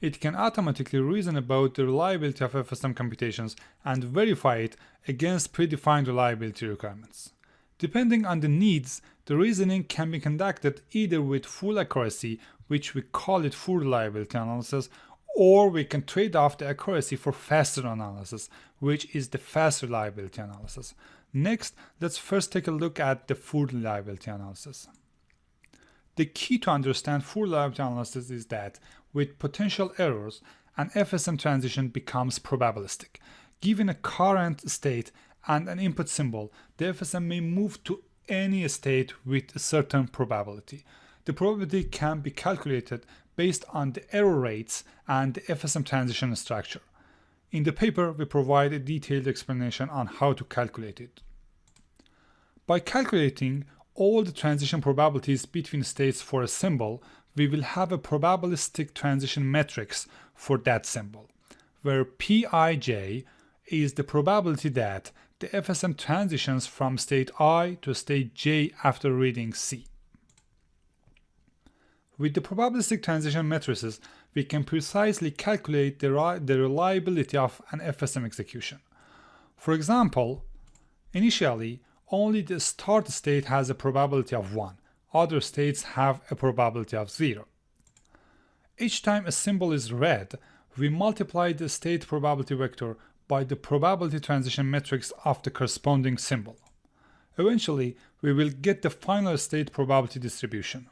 It can automatically reason about the reliability of FSM computations and verify it against predefined reliability requirements. Depending on the needs, the reasoning can be conducted either with full accuracy, which we call it full reliability analysis, or we can trade off the accuracy for faster analysis, which is the fast reliability analysis. Next, let's first take a look at the full reliability analysis. The key to understand full reliability analysis is that with potential errors, an FSM transition becomes probabilistic. Given a current state and an input symbol, the FSM may move to any state with a certain probability. The probability can be calculated based on the error rates and the FSM transition structure. In the paper, we provide a detailed explanation on how to calculate it. By calculating all the transition probabilities between states for a symbol, we will have a probabilistic transition matrix for that symbol, where Pij is the probability that the FSM transitions from state I to state J after reading C. With the probabilistic transition matrices, we can precisely calculate the reliability of an FSM execution. For example, initially, only the start state has a probability of 1. Other states have a probability of 0. Each time a symbol is read, we multiply the state probability vector by the probability transition matrix of the corresponding symbol. Eventually, we will get the final state probability distribution.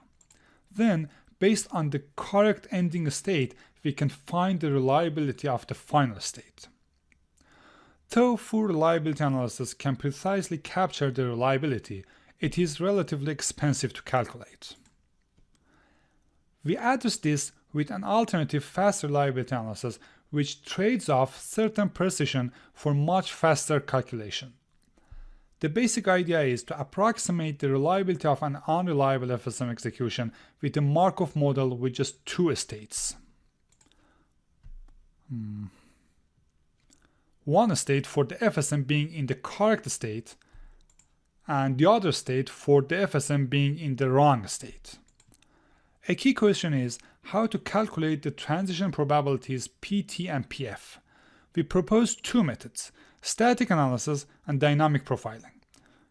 Then, based on the correct ending state, we can find the reliability of the final state. Though full reliability analysis can precisely capture the reliability, it is relatively expensive to calculate. We address this with an alternative fast reliability analysis which trades off certain precision for much faster calculation. The basic idea is to approximate the reliability of an unreliable FSM execution with a Markov model with just 2 states. one state for the FSM being in the correct state, and the other state for the FSM being in the wrong state. A key question is how to calculate the transition probabilities PT and PF. We propose two methods, static analysis and dynamic profiling.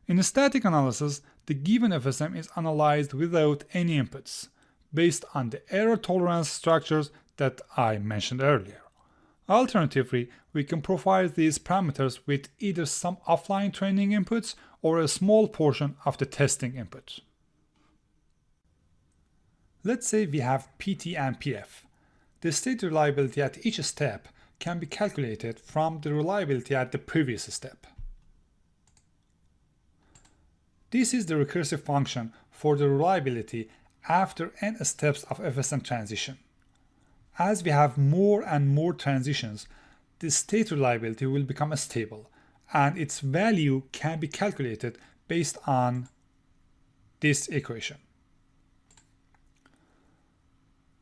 In the static analysis, the given FSM is analyzed without any inputs, based on the error tolerance structures that I mentioned earlier. Alternatively, we can profile these parameters with either some offline training inputs or a small portion of the testing input. Let's say we have PT and PF. The state reliability at each step can be calculated from the reliability at the previous step. This is the recursive function for the reliability after n steps of FSM transition. As we have more and more transitions, the state reliability will become stable, and its value can be calculated based on this equation.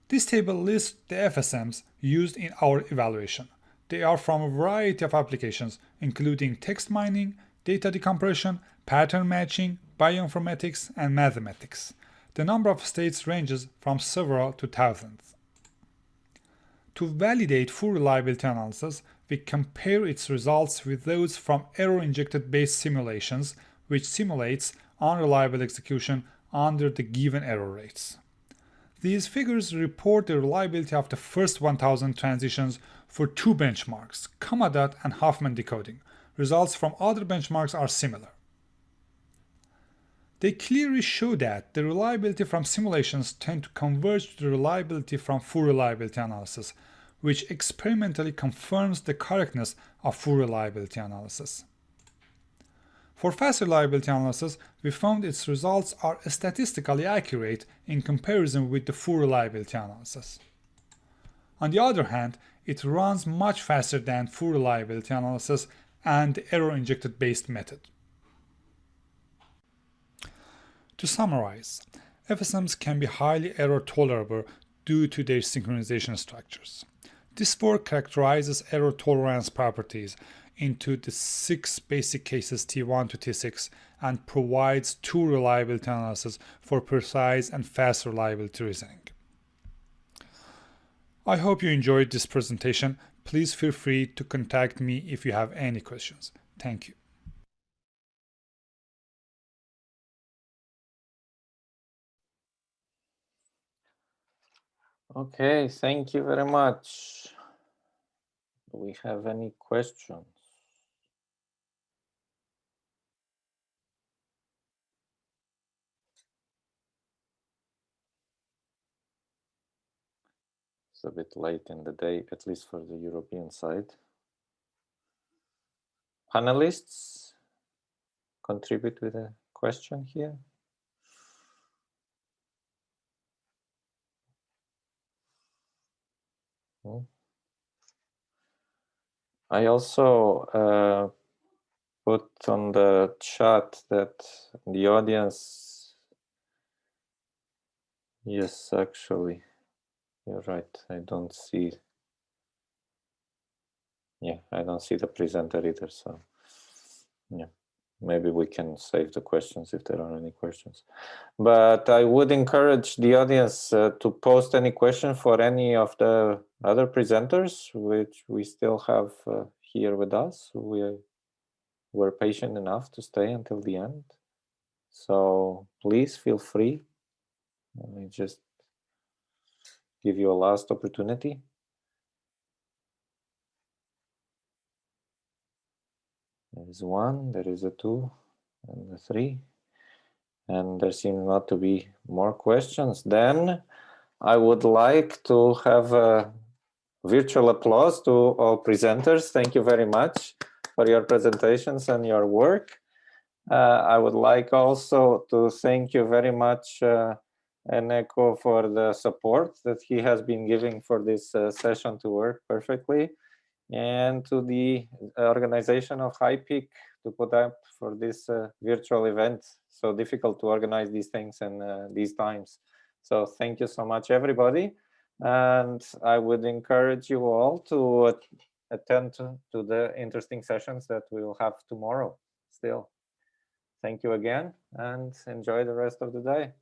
This table lists the FSMs used in our evaluation. They are from a variety of applications, including text mining, data decompression, pattern matching, bioinformatics, and mathematics. The number of states ranges from several to thousands. To validate full reliability analysis, we compare its results with those from error-injected based simulations, which simulates unreliable execution under the given error rates. These figures report the reliability of the first 1000 transitions for two benchmarks, Commodot and Hoffman decoding. Results from other benchmarks are similar. They clearly show that the reliability from simulations tend to converge to the reliability from full reliability analysis, which experimentally confirms the correctness of full reliability analysis. For fast reliability analysis, we found its results are statistically accurate in comparison with the full reliability analysis. On the other hand, it runs much faster than full reliability analysis and the error-injected based method. To summarize, FSMs can be highly error tolerable due to their synchronization structures. This work characterizes error tolerance properties into the 6 basic cases T1 to T6 and provides two reliability analyses for precise and fast reliability reasoning. I hope you enjoyed this presentation. Please feel free to contact me if you have any questions. Thank you. Okay, thank you very much. Do we have any questions? It's a bit late in the day, at least for the European side. Panelists, contribute with a question here. I also put on the chat that the audience, yes, actually, you're right. I don't see, I don't see the presenter either. So, yeah, maybe we can save the questions if there are any questions. But I would encourage the audience to post any question for any of the other presenters, which we still have here with us. We were patient enough to stay until the end. So please feel free. Let me just give you a last opportunity. There is 1, there is a 2, and a 3. And there seems not to be more questions. Then I would like to have a virtual applause to all presenters. Thank you very much for your presentations and your work. I would like also to thank you very much, Eneko, for the support that he has been giving for this session to work perfectly, and to the organization of HiPeak to put up for this virtual event. So difficult to organize these things in these times. So thank you so much, everybody. And I would encourage you all to attend to the interesting sessions that we will have tomorrow still. Thank you again and enjoy the rest of the day.